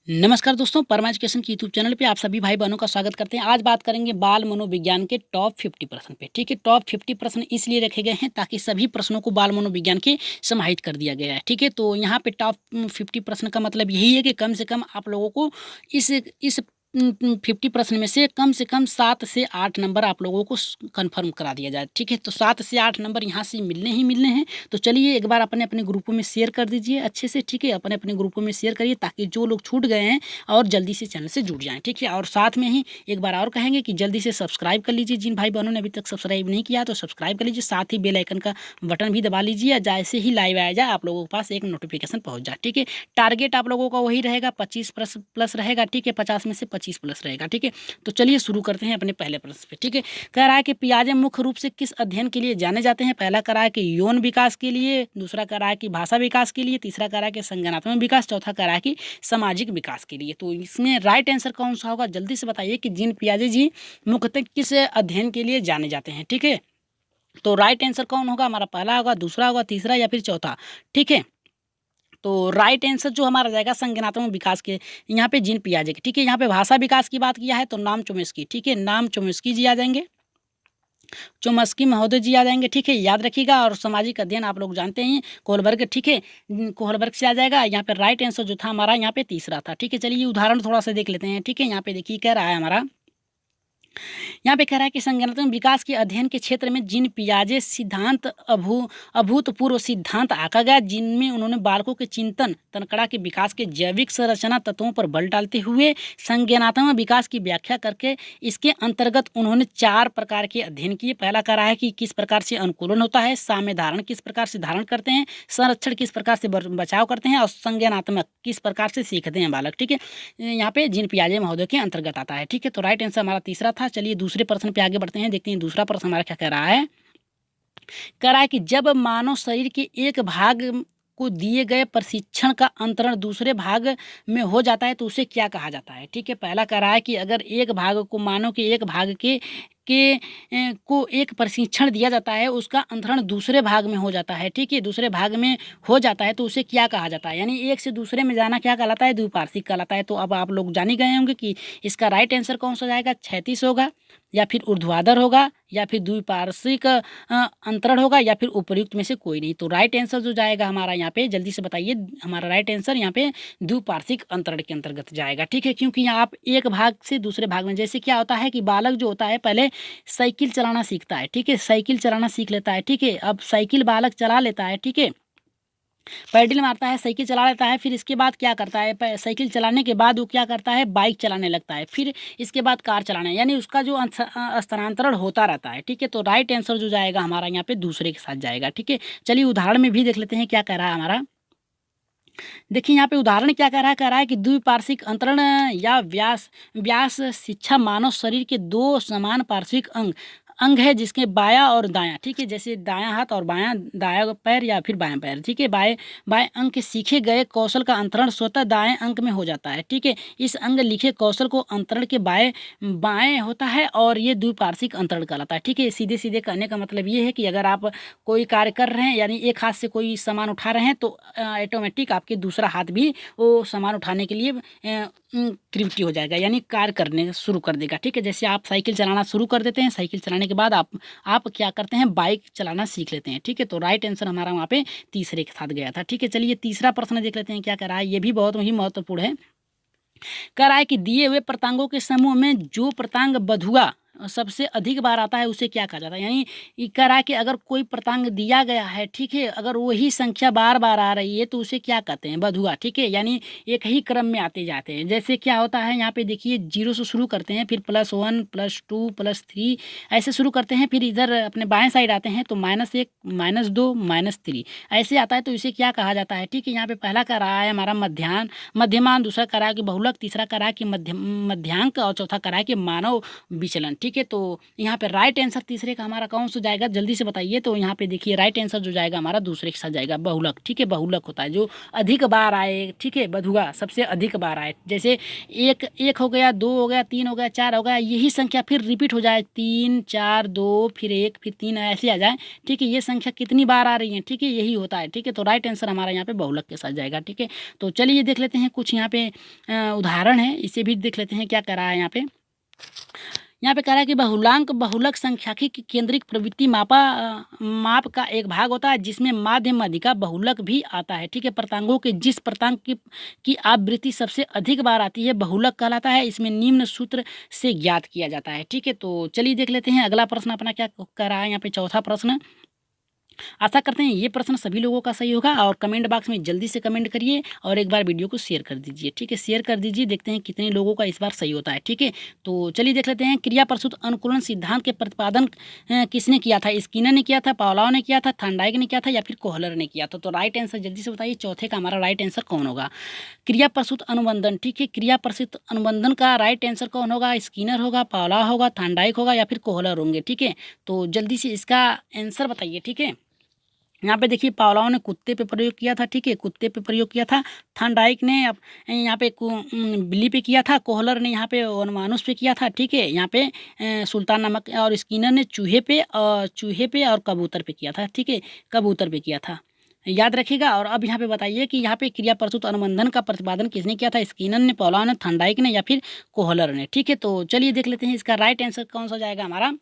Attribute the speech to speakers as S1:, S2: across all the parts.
S1: नमस्कार दोस्तों, परमा एजुकेशन की यूट्यूब चैनल पे आप सभी भाई बहनों का स्वागत करते हैं। आज बात करेंगे बाल मनोविज्ञान के टॉप 50 प्रश्न पे। ठीक है, टॉप 50 प्रश्न इसलिए रखे गए हैं ताकि सभी प्रश्नों को बाल मनोविज्ञान के समाहित कर दिया गया है। ठीक है, तो यहाँ पे टॉप 50 प्रश्न का मतलब यही है कि कम से कम आप लोगों को इस 50 प्रश्न में से कम 7 से 8 नंबर आप लोगों को कन्फर्म करा दिया जाए। ठीक है, तो 7 से 8 नंबर यहाँ से मिलने ही मिलने हैं। तो चलिए एक बार अपने अपने ग्रुपों में शेयर कर दीजिए अच्छे से। ठीक है, अपने अपने ग्रुपों में शेयर करिए ताकि जो लोग छूट गए हैं और जल्दी से चैनल से जुड़ जाएँ। ठीक है, और साथ में ही एक बार और कहेंगे कि जल्दी से सब्सक्राइब कर लीजिए। जिन भाई बहनों ने अभी तक सब्सक्राइब नहीं किया तो सब्सक्राइब कर लीजिए, साथ ही बेल आइकन का बटन भी दबा लीजिए। जैसे ही लाइव आया जाए आप लोगों के पास एक नोटिफिकेशन पहुँच जाए। ठीक है, टारगेट आप लोगों का वही रहेगा, 25 प्लस रहेगा। ठीक है, 50 में से 25 प्लस रहेगा। ठीक है, तो चलिए शुरू करते हैं अपने पहले प्रश्न पे। ठीक है, कह रहा है कि पियाजे मुख्य रूप से किस अध्ययन के लिए जाने जाते हैं। पहला कह रहा है कि यौन विकास के लिए, दूसरा कह रहा है कि भाषा विकास के लिए, तीसरा कह रहा है कि संज्ञानात्मक विकास, चौथा कह रहा है कि सामाजिक विकास के लिए। तो इसमें राइट आंसर कौन सा होगा, जल्दी से बताइए कि जीन पियाजे जी मुख्यतः किस अध्ययन के लिए जाने जाते हैं। ठीक है, तो राइट आंसर कौन होगा, हमारा पहला होगा, दूसरा होगा, तीसरा या फिर चौथा। ठीक है, तो राइट आंसर जो हमारा जाएगा संज्ञानात्मक विकास के, यहाँ पे जीन पियाजे के। ठीक है, यहाँ पे भाषा विकास की बात किया है तो नाम चोम्स्की। ठीक है, नाम चोम्स्की जी आ जाएंगे, चोम्स्की महोदय जी आ जाएंगे। ठीक है, याद रखिएगा। और सामाजिक अध्ययन आप लोग जानते हैं कोहलबर्ग। ठीक है, कोहलबर्ग से आ जाएगा। यहाँ पे राइट आंसर जो था हमारा यहाँ पे तीसरा था। ठीक है, चलिए उदाहरण थोड़ा सा देख लेते हैं। ठीक है, यहाँ पे देखिए कह रहा है हमारा, यहाँ पे कह रहा है कि संज्ञानात्मक विकास के अध्ययन के क्षेत्र में जीन पियाजे सिद्धांत अभूतपूर्व सिद्धांत आका गया, जिनमें उन्होंने बालकों के चिंतन तनकड़ा के विकास के जैविक संरचना तत्वों पर बल डालते हुए संज्ञानात्मक विकास की व्याख्या करके इसके अंतर्गत उन्होंने 4 प्रकार के अध्ययन किए। पहला कह रहा है कि किस प्रकार से अनुकूलन होता है, साम्य धारण किस प्रकार से धारण करते हैं, संरक्षण किस प्रकार से बचाव करते हैं, और संज्ञानात्मक किस प्रकार से सीखते हैं बालक। ठीक है, यहाँ पे जीन पियाजे महोदय के अंतर्गत आता है। ठीक है, तो राइट आंसर हमारा तीसरा था। चलिए दूसरे प्रश्न पे आगे बढ़ते हैं, देखते हैं दूसरा प्रश्न हमारा क्या कह रहा है। कह रहा है कि जब मानव शरीर के एक भाग को दिए गए प्रशिक्षण का अंतरण दूसरे भाग में हो जाता है तो उसे क्या कहा जाता है। ठीक है, पहला कह रहा है कि अगर एक भाग को, मानव के एक भाग को एक प्रशिक्षण दिया जाता है, उसका अंतरण दूसरे भाग में हो जाता है। ठीक है, दूसरे भाग में हो जाता है तो उसे क्या कहा जाता है, यानी एक से दूसरे में जाना क्या कहलाता है, द्विपार्श्विक कहलाता है। तो अब आप लोग जान ही गए होंगे कि इसका राइट आंसर कौन सा जाएगा, क्षैतिज होगा या फिर ऊर्ध्वाधर होगा या फिर द्विपार्श्विक अंतरण होगा या फिर उपर्युक्त में से कोई नहीं। तो राइट आंसर जो जाएगा हमारा यहाँ पे, जल्दी से बताइए, हमारा राइट आंसर यहाँ पे द्विपार्श्विक अंतरण के अंतर्गत जाएगा। ठीक है, क्योंकि यहाँ आप एक भाग से दूसरे भाग में, जैसे क्या होता है कि बालक जो होता है पहले साइकिल चलाना सीखता है। ठीक है, साइकिल चलाना सीख लेता है। ठीक है, अब साइकिल बालक चला लेता है। ठीक है, पैडल मारता है, साइकिल चला लेता है, फिर इसके बाद क्या करता है, साइकिल चलाने के बाद वो क्या करता है, बाइक चलाने लगता है, फिर इसके बाद कार चलाने, यानी उसका जो स्थानांतरण होता रहता है। ठीक है, तो राइट आंसर जो जाएगा हमारा यहाँ पे दूसरे के साथ जाएगा। ठीक है, चलिए उदाहरण में भी देख लेते हैं क्या कह रहा है हमारा। देखिए यहाँ पे उदाहरण क्या कह रहा है कि द्विपार्श्विक अंतरण या व्यास व्यास शिक्षा मानव शरीर के 2 समान पार्श्विक अंग अंग है जिसके बायां और दायां। ठीक है, जैसे दायां हाथ और दायां पैर या फिर बायां पैर। ठीक है, बाएं बाएं अंग के सीखे गए कौशल का अंतरण स्वतः दाएं अंग में हो जाता है। ठीक है, इस अंग लिखे कौशल को अंतरण के बाएं बाएं होता है और ये द्विपार्श्विक अंतरण कहलाता है। ठीक है, सीधे सीधे कहने का मतलब ये है कि अगर आप कोई कार्य कर रहे हैं, यानी एक हाथ से कोई सामान उठा रहे हैं, तो ऑटोमेटिक आपके दूसरा हाथ भी वो सामान उठाने के लिए क्रिएटिव हो जाएगा, यानी कार्य करने शुरू कर देगा। ठीक है, जैसे आप साइकिल चलाना शुरू कर देते हैं, साइकिल चलाने के बाद आप क्या करते हैं, बाइक चलाना सीख लेते हैं। ठीक है, तो राइट आंसर हमारा वहाँ पे तीसरे के साथ गया था। ठीक है, चलिए तीसरा प्रश्न देख लेते हैं क्या कह रहा है, ये भी बहुत ही महत्वपूर्ण है। कह रहा है कि दिए हुए प्रतांगों के समूह में जो प्रतांग बधुआ सबसे अधिक बार आता है उसे क्या कहा जाता है, यानी ये कह रहा है कि अगर कोई प्रतांग दिया गया है, ठीक है, अगर वही संख्या बार बार आ रही है तो उसे क्या कहते हैं, बधुआ। ठीक है, यानी एक ही क्रम में आते जाते हैं। जैसे क्या होता है यहाँ पे देखिए, 0 से शुरू करते हैं, फिर +1 +2 +3 ऐसे शुरू करते हैं, फिर इधर अपने बाएं साइड आते हैं तो -1 -2 -3 ऐसे आता है, तो इसे क्या कहा जाता है। ठीक है, यहाँ पे पहला कह रहा है हमारा मध्यमान, दूसरा कह रहा है कि बहुलक, तीसरा कह रहा है कि मध्यांक और चौथा कह रहा है कि मानव विचलन। ठीक है। तो यहाँ पे राइट आंसर तीसरे का हमारा कौन सा जाएगा, जल्दी से बताइए। तो यहाँ पे देखिए राइट आंसर जो जाएगा हमारा दूसरे के साथ जाएगा, बहुलक। ठीक है, बहुलक होता है जो अधिक बार आए। ठीक है, बधुआ सबसे अधिक बार आए, जैसे एक एक हो गया, दो हो गया, तीन हो गया, चार हो गया, यही संख्या फिर रिपीट हो जाए, 3 4 2 फिर 1 फिर 3 ऐसे आ जाए। ठीक है, ये संख्या कितनी बार आ रही है, ठीक है, यही होता है। ठीक है, तो राइट आंसर हमारा यहाँ पे बहुलक के साथ जाएगा। ठीक है, तो चलिए देख लेते हैं कुछ यहाँ पे उदाहरण है, इसे भी देख लेते हैं क्या कह रहा है यहाँ पे। यहाँ पे कह रहा है कि बहुलांक बहुलक सांख्यिकी की केंद्रिक प्रवृत्ति माप का एक भाग होता है जिसमें माध्य मध्यिका बहुलक भी आता है। ठीक है, प्रतांगों के जिस प्रतांग की आवृत्ति सबसे अधिक बार आती है बहुलक कहलाता है। इसमें निम्न सूत्र से ज्ञात किया जाता है। ठीक है, तो चलिए देख लेते हैं अगला प्रश्न अपना क्या कह रहा है यहाँ पे, चौथा प्रश्न। आशा करते हैं ये प्रश्न सभी लोगों का सही होगा और कमेंट बॉक्स में जल्दी से कमेंट करिए और एक बार वीडियो को शेयर कर दीजिए। ठीक है, शेयर कर दीजिए, देखते हैं कितने लोगों का इस बार सही होता है। ठीक है, तो चलिए देख लेते हैं। क्रिया प्रसूत अनुकूलन सिद्धांत के प्रतिपादन किसने किया था, स्किनर ने किया था, पावलोव ने किया था, थॉर्नडाइक ने किया था या फिर कोहलर ने किया था। तो राइट आंसर जल्दी से बताइए, चौथे का हमारा राइट आंसर कौन होगा। क्रिया प्रसूत अनुबंधन, ठीक है, क्रिया प्रसूत अनुबंधन का राइट आंसर कौन होगा, स्किनर होगा, पावलोव होगा, थॉर्नडाइक होगा या फिर कोहलर होंगे। ठीक है, तो जल्दी से इसका आंसर बताइए। ठीक है, यहाँ पे देखिए पावलोव ने कुत्ते पे प्रयोग किया था। ठीक है, कुत्ते पे प्रयोग किया था। थॉर्नडाइक ने यहाँ पे बिल्ली पे किया था। कोहलर ने यहाँ पे वनमानुष पे किया था। ठीक है, यहाँ पे सुल्तान नमक, और स्किनर ने चूहे पे और कबूतर पे किया था। ठीक है, कबूतर पे किया था, याद रखिएगा। और अब यहाँ पे बताइए कि यहाँ पे क्रिया प्रसूत अनुबंधन का प्रतिपादन किसने किया था, स्किनर ने, पावलोव ने, थॉर्नडाइक ने या फिर कोहलर ने। ठीक है, तो चलिए देख लेते हैं इसका राइट आंसर कौन सा जाएगा हमारा।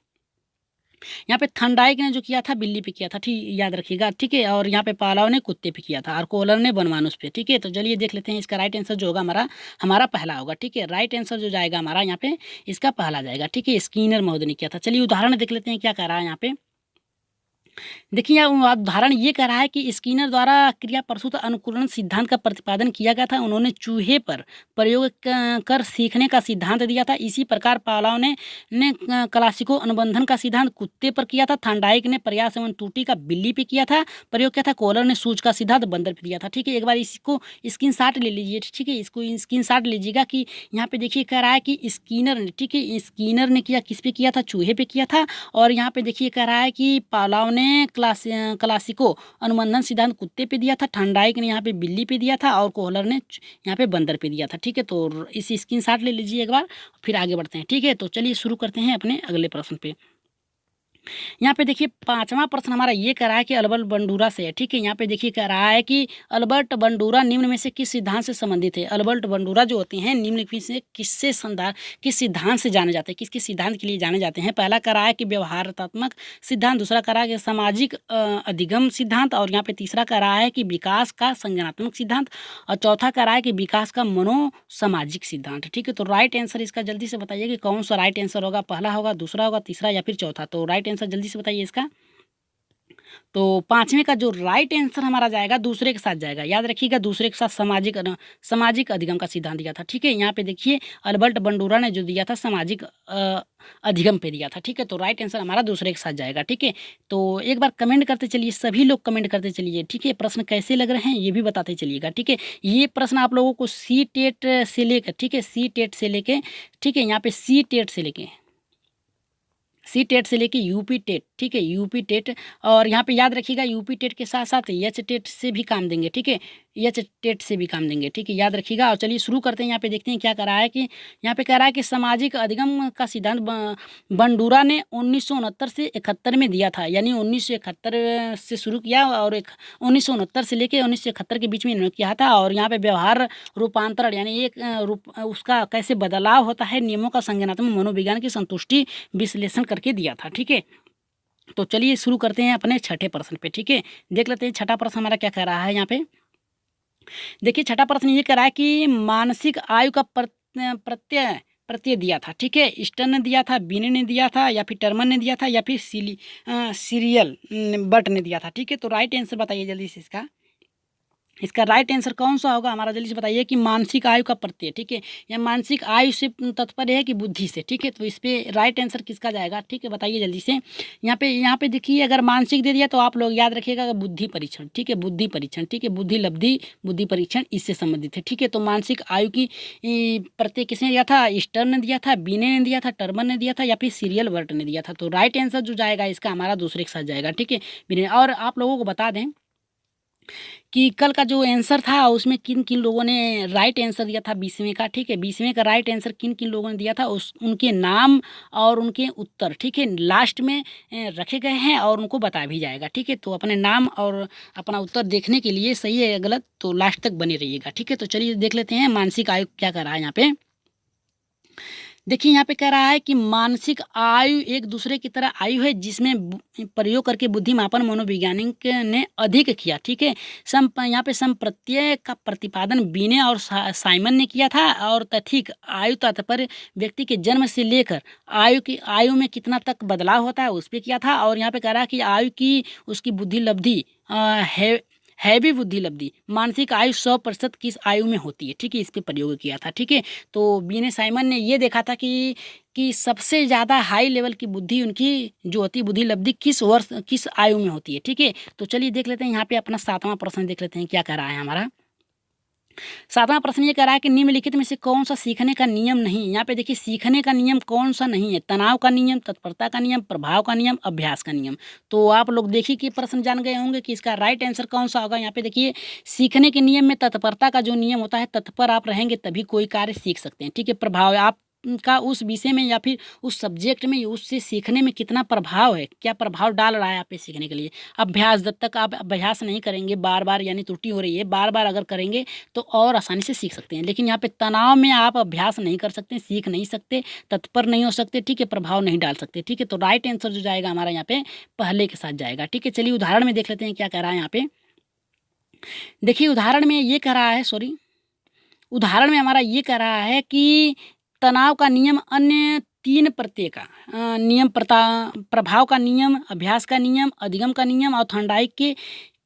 S1: यहाँ पे थॉर्नडाइक ने जो किया था बिल्ली पे किया था, ठीक, याद रखिएगा। ठीक है, और यहाँ पे पावलोव ने कुत्ते पे किया था और कोहलर ने वनमानुष पे। ठीक है, तो चलिए देख लेते हैं इसका राइट आंसर जो होगा हमारा पहला होगा। ठीक है, राइट आंसर जो जाएगा हमारा यहाँ पे इसका पहला जाएगा। ठीक है, स्किनर महोदय ने किया था। चलिए उदाहरण देख लेते हैं क्या कह रहा है यहाँ पे। देखिए उदाहरण ये कह रहा है कि स्किनर द्वारा क्रिया प्रसूत अनुकूलन सिद्धांत का प्रतिपादन किया गया था। उन्होंने चूहे पर प्रयोग कर सीखने का सिद्धांत दिया था। इसी प्रकार पावलोव ने क्लासिको अनुबंधन का सिद्धांत कुत्ते पर किया था। थॉर्नडाइक ने प्रयास एवं त्रुटि का बिल्ली पे किया था, प्रयोग किया था। कोहलर ने सूज का सिद्धांत बंदर पे दिया था। ठीक है, एक बार इसको स्क्रीनशॉट ले लीजिए। ठीक है, इसको स्क्रीनशॉट लीजिएगा कि यहाँ पे देखिए कह रहा है कि स्किनर ने, ठीक है, स्किनर ने किया, किस पे किया था, चूहे पे किया था। और यहाँ पे देखिए कह रहा है कि पावलोव ने क्लासिको अनुबंधन सिद्धांत कुत्ते पे दिया था, थॉर्नडाइक ने यहाँ पे बिल्ली पे दिया था और कोहलर ने यहाँ पे बंदर पे दिया था। ठीक है, तो इस स्क्रीनशॉट ले लीजिए एक बार, फिर आगे बढ़ते हैं। ठीक है, तो चलिए शुरू करते हैं अपने अगले प्रश्न पे। यहाँ पे देखिए पांचवा प्रश्न हमारा ये कह रहा है कि अल्बर्ट बंडूरा से है। ठीक है, यहाँ पे देखिए कह रहा है कि अल्बर्ट बंडूरा निम्न में से किस सिद्धांत से संबंधित है। अल्बर्ट बंडूरा जो होते हैं निम्न में से किस सिद्धांत से जाने जाते हैं, किसके सिद्धांत के लिए जाने जाते हैं। पहला कह रहा है कि व्यवहारात्मक सिद्धांत, दूसरा कह रहा है कि सामाजिक अधिगम सिद्धांत, और यहाँ पे तीसरा कह रहा है कि विकास का संज्ञानात्मक सिद्धांत, और चौथा कह रहा है कि विकास का मनोसामाजिक सिद्धांत। ठीक है, तो राइट आंसर इसका जल्दी से बताइए कि कौन सा राइट आंसर होगा, पहला होगा, दूसरा होगा, तीसरा या फिर चौथा। तो राइट आंसर जल्दी से बताइए इसका। तो पांचवें का जो राइट आंसर हमारा जाएगा दूसरे के साथ जाएगा, याद रखिएगा, दूसरे के साथ सामाजिक अधिगम का सिद्धांत दिया था। ठीक है, यहाँ पे देखिए अल्बर्ट बंडूरा ने जो दिया था सामाजिक अधिगम पे दिया था। ठीक है, तो राइट आंसर हमारा दूसरे के साथ जाएगा। ठीक है, तो एक बार कमेंट करते चलिए, सभी लोग कमेंट करते चलिए। ठीक है, प्रश्न कैसे लग रहे हैं ये भी बताते चलिएगा। ठीक है, ये प्रश्न आप लोगों को सी टेट से लेकर, ठीक है, सी टेट से लेके, ठीक है, यहाँ पे सी टेट से लेके यूपी टेट, ठीक है, यूपी टेट, और यहाँ पे याद रखिएगा यूपी टेट के साथ साथ एच टेट से भी काम देंगे। ठीक है, एच टेट से भी काम देंगे। ठीक है, याद रखिएगा। और चलिए शुरू करते हैं। यहाँ पे देखते हैं क्या कह रहा है कि यहाँ पे कह रहा है कि सामाजिक अधिगम का सिद्धांत बंडूरा ने 1969 से 71 में दिया था, यानी 1971 से शुरू किया और 1969 से लेके 1971 के बीच में इन्होंने किया था। और यहाँ पे व्यवहार रूपांतरण यानी एक उसका कैसे बदलाव होता है, नियमों का संज्ञानात्मक मनोविज्ञान की संतुष्टि विश्लेषण करके दिया था। ठीक है, तो चलिए शुरू करते हैं अपने छठे प्रश्न पे। ठीक है, देख लेते हैं छठा प्रश्न हमारा क्या कह रहा है। यहाँ पे देखिए छठा प्रश्न ये कह रहा है कि मानसिक आयु का प्रत्यय दिया था। ठीक है, स्टर्न ने दिया था, बीने ने दिया था या फिर टर्मन ने दिया था या फिर सीरियल बट ने दिया था। ठीक है, तो राइट आंसर बताइए जल्दी से इसका। इसका राइट आंसर कौन सा होगा हमारा, जल्दी से बताइए कि मानसिक आयु का प्रत्यय। ठीक है, या मानसिक आयु से तात्पर्य है कि बुद्धि से। ठीक है, तो इस पे राइट आंसर किसका जाएगा, ठीक है बताइए जल्दी से। यहाँ पे देखिए, अगर मानसिक दे दिया तो आप लोग याद रखिएगा बुद्धि परीक्षण। ठीक है, बुद्धि परीक्षण, ठीक है, बुद्धि लब्धि बुद्धि परीक्षण इससे संबंधित है। ठीक है, तो मानसिक आयु की प्रत्यय किसने दिया था, स्टर ने दिया था, बीने ने दिया था, टर्मन ने दिया था, या फिर सीरियल वर्ट ने दिया था। तो राइट आंसर जो जाएगा इसका हमारा दूसरे के साथ जाएगा। ठीक है, बीने। और आप लोगों को बता दें कि कल का जो आंसर था उसमें किन किन लोगों ने राइट आंसर दिया था 20वें का। ठीक है, 20वें का राइट आंसर किन किन लोगों ने दिया था, उस उनके नाम और उनके उत्तर, ठीक है, लास्ट में रखे गए हैं और उनको बता भी जाएगा। ठीक है, तो अपने नाम और अपना उत्तर देखने के लिए सही है या गलत तो लास्ट तक बने रहिएगा। ठीक है, तो चलिए देख लेते हैं मानसिक आयु क्या कर रहा है यहाँ पे। देखिए यहाँ पे कह रहा है कि मानसिक आयु एक दूसरे की तरह आयु है जिसमें प्रयोग करके बुद्धिमापन मनोवैज्ञानिक ने अधिक किया। ठीक है, यहाँ पे सम प्रत्यय का प्रतिपादन बीने और साइमन ने किया था, और तथिक आयु तात्पर्य व्यक्ति के जन्म से लेकर आयु में कितना तक बदलाव होता है उस पर किया था। और यहाँ पे कह रहा है कि आयु की उसकी बुद्धि लब्धि हैवी बुद्धि लब्धि मानसिक आयु 100% किस आयु में होती है। ठीक है, इस पे प्रयोग किया था। ठीक है, तो बीने साइमन ने ये देखा था कि सबसे ज़्यादा हाई लेवल की बुद्धि उनकी जो होती है बुद्धि लब्धि किस आयु में होती है। ठीक है, तो चलिए देख लेते हैं यहाँ पे अपना 7वां प्रश्न देख लेते हैं क्या कह रहा है हमारा। 7वां प्रश्न ये कह रहा है कि निम्नलिखित में से कौन सा सीखने का नियम नहीं। यहाँ पे देखिए सीखने का नियम कौन सा नहीं है, तनाव का नियम, तत्परता का नियम, प्रभाव का नियम, अभ्यास का नियम। तो आप लोग देखिए कि प्रश्न जान गए होंगे कि इसका राइट आंसर कौन सा होगा। यहाँ पे देखिए सीखने के नियम में तत्परता का जो नियम होता है, तत्पर आप रहेंगे तभी कोई कार्य सीख सकते हैं। ठीक है, प्रभाव आप का उस विषय में या फिर उस सब्जेक्ट में उससे सीखने में कितना प्रभाव है, क्या प्रभाव डाल रहा है आप पे सीखने के लिए। अभ्यास, जब तक आप अभ्यास नहीं करेंगे, बार बार यानी त्रुटि हो रही है, बार बार अगर करेंगे तो और आसानी से सीख सकते हैं। लेकिन यहाँ पे तनाव में आप अभ्यास नहीं कर सकते, सीख नहीं सकते, तत्पर नहीं हो सकते। ठीक है, प्रभाव नहीं डाल सकते। ठीक है, तो राइट आंसर जो जाएगा हमारा यहाँ पे पहले के साथ जाएगा। ठीक है, चलिए उदाहरण में देख लेते हैं क्या कह रहा है यहाँ पे। देखिए उदाहरण में ये कह रहा है, उदाहरण में हमारा ये कह रहा है कि तनाव का नियम अन्य 3 प्रत्यय का नियम, प्रभाव का नियम, अभ्यास का नियम, अधिगम का नियम और थॉर्नडाइक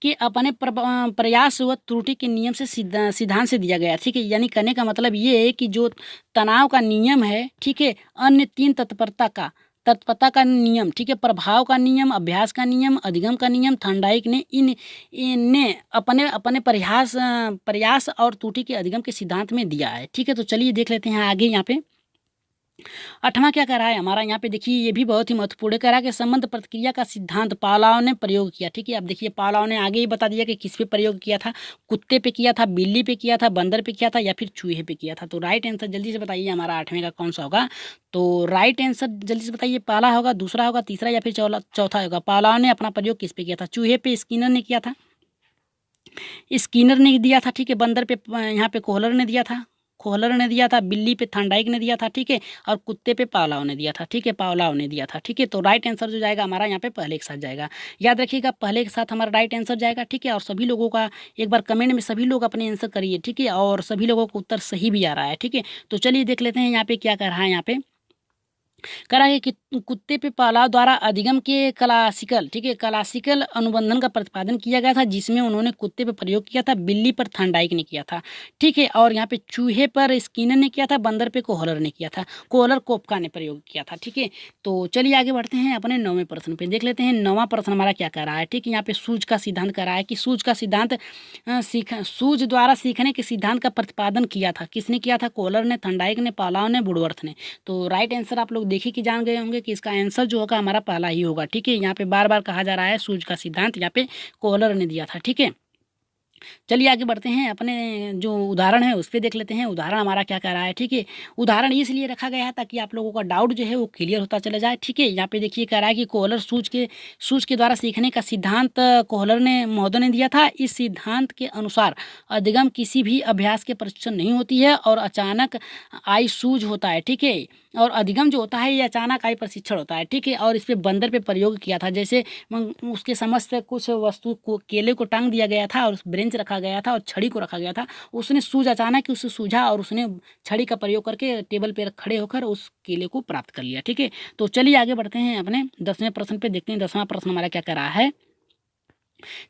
S1: के अपने प्रयास व त्रुटि के नियम से सिद्धांत से दिया गया। ठीक है, यानी कहने का मतलब ये है कि जो तनाव का नियम है, ठीक है, अन्य 3 तत्परता का नियम, ठीक है, प्रभाव का नियम, अभ्यास का नियम, अधिगम का नियम, थॉर्नडाइक ने इनने अपने अपने प्रयास और त्रुटि के अधिगम के सिद्धांत में दिया है। ठीक है, तो चलिए देख लेते हैं आगे। यहाँ पे 8वां क्या कह रहा है हमारा, यहाँ पे देखिए ये भी बहुत ही महत्वपूर्ण है। कह रहा है कि संबंध प्रतिक्रिया का सिद्धांत पावलोव ने प्रयोग किया। ठीक है, अब देखिए पावलोव ने आगे ही बता दिया कि किस पे प्रयोग किया था, कुत्ते पे किया था, बिल्ली पे किया था, बंदर पे किया था, या फिर चूहे पे किया था। तो राइट आंसर जल्दी से बताइए हमारा 8वें का कौन सा होगा। तो राइट आंसर जल्दी से बताइए, पहला होगा, दूसरा होगा, तीसरा या फिर चौथा होगा। पावलोव ने अपना प्रयोग किस पे किया था, चूहे पे स्किनर ने किया था, स्किनर ने दिया था। ठीक है, बंदर पे यहाँ पे कोहलर ने दिया था, बिल्ली पे थॉर्नडाइक ने दिया था। ठीक है, और कुत्ते पे पावलोव ने दिया था। ठीक है, पावलोव ने दिया था। ठीक है, तो राइट आंसर जो जाएगा हमारा यहाँ पे पहले के साथ जाएगा। याद रखिएगा पहले के साथ हमारा राइट आंसर जाएगा। ठीक है, और सभी लोगों का एक बार कमेंट में सभी लोग अपने आंसर करिए। ठीक है, और सभी लोगों को उत्तर सही भी आ रहा है। ठीक है, तो चलिए देख लेते हैं यहाँ पे क्या कर रहा है। यहाँ पे कह रहा है कि कुत्ते पे पावलोव द्वारा अधिगम के क्लासिकल, ठीक है, क्लासिकल अनुबंधन का प्रतिपादन किया गया था, जिसमें उन्होंने कुत्ते पे प्रयोग किया था, बिल्ली पर थॉर्नडाइक ने किया था। ठीक है, और यहाँ पे चूहे पर स्किनर ने किया था, बंदर पे कोहलर ने किया था, कोहलर कोपका ने प्रयोग किया था। ठीक है, तो चलिए आगे बढ़ते हैं अपने 9वें प्रश्न पे। देख लेते हैं 9वां प्रश्न हमारा क्या कह रहा है। ठीक है, यहाँ पे सूझ का सिद्धांत कह रहा है कि सूझ का सिद्धांत सूझ द्वारा सीखने के सिद्धांत का प्रतिपादन किया था। किसने किया था, कोहलर ने, थॉर्नडाइक ने, पावलोव ने, वुडवर्थ ने। तो राइट आंसर आप लोग देखिए कि जान गए होंगे कि इसका आंसर जो होगा हमारा पहला ही होगा। ठीक है, यहाँ पे बार बार कहा जा रहा है सूझ का सिद्धांत, यहाँ पे कोहलर ने दिया था। ठीक है, चलिए आगे बढ़ते हैं अपने जो उदाहरण है उस पर देख लेते हैं उदाहरण हमारा क्या कह रहा है। ठीक है, उदाहरण इसलिए रखा गया है ताकि आप लोगों का डाउट जो है वो क्लियर होता चला जाए। ठीक है, यहाँ पे देखिए कह रहा है कि कोहलर सूझ के द्वारा सीखने का सिद्धांत कोहलर ने महोदय ने दिया था। इस सिद्धांत के अनुसार अधिगम किसी भी अभ्यास के परीक्षण नहीं होती है और अचानक आई सूझ होता है। ठीक है, और अधिगम जो होता है ये अचानक आई प्रशिक्षण होता है। ठीक है, और इस पे बंदर पे प्रयोग किया था, जैसे उसके समस्त कुछ वस्तु को केले को टांग दिया गया था और बेंच रखा गया था और छड़ी को रखा गया था। उसने सूझ अचानक उसे सूझा और उसने छड़ी का प्रयोग करके टेबल पे खड़े होकर उस केले को प्राप्त कर लिया। ठीक है, तो चलिए आगे बढ़ते हैं अपने 10वें प्रश्न पे। देखते हैं 10वां प्रश्न हमारा क्या कर रहा है।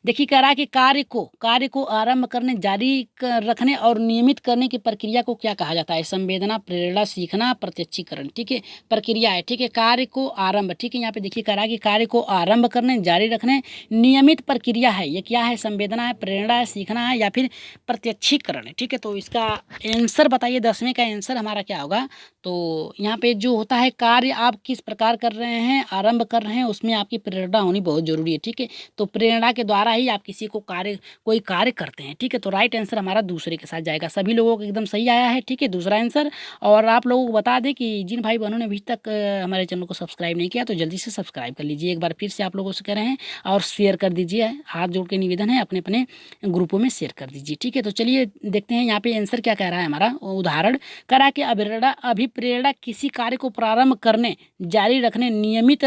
S1: देखिए कह रहा है कि कार्य को आरंभ करने, जारी रखने और नियमित करने की प्रक्रिया को क्या कहा जाता है? संवेदना, प्रेरणा, सीखना, प्रत्यक्षीकरण। ठीक है, प्रक्रिया है। ठीक है, कार्य को आरंभ। ठीक है, यहाँ पे देखिए कह रहा है कि कार्य को आरंभ करने, जारी रखने, नियमित प्रक्रिया है। ये क्या है? संवेदना है, प्रेरणा है, सीखना है या फिर प्रत्यक्षीकरण है। ठीक है, तो इसका आंसर बताइए, 10वें का आंसर हमारा क्या होगा? तो यहाँ पे जो होता है, कार्य आप किस प्रकार कर रहे हैं, आरंभ कर रहे हैं, उसमें आपकी प्रेरणा होनी बहुत जरूरी है। ठीक है, तो प्रेरणा के द्वारा ही आप किसी को कोई कार्य करते हैं। ठीक है, तो राइट आंसर हमारा दूसरे के साथ जाएगा। सभी लोगों को एकदम सही आया है। ठीक है, दूसरा आंसर। और आप लोगों को बता दें कि जिन भाई बहनों ने अभी तक हमारे चैनल को सब्सक्राइब नहीं किया तो जल्दी से सब्सक्राइब कर लीजिए। एक बार फिर से आप लोगों से कह रहे हैं, और शेयर कर दीजिए। हाथ जोड़ के निवेदन है, अपने अपने ग्रुपों में शेयर कर दीजिए। ठीक है, तो चलिए देखते हैं यहाँ पे आंसर क्या कह रहा है हमारा। उदाहरण करा कि अभिप्रेरणा किसी कार्य को प्रारंभ करने, जारी रखने, नियमित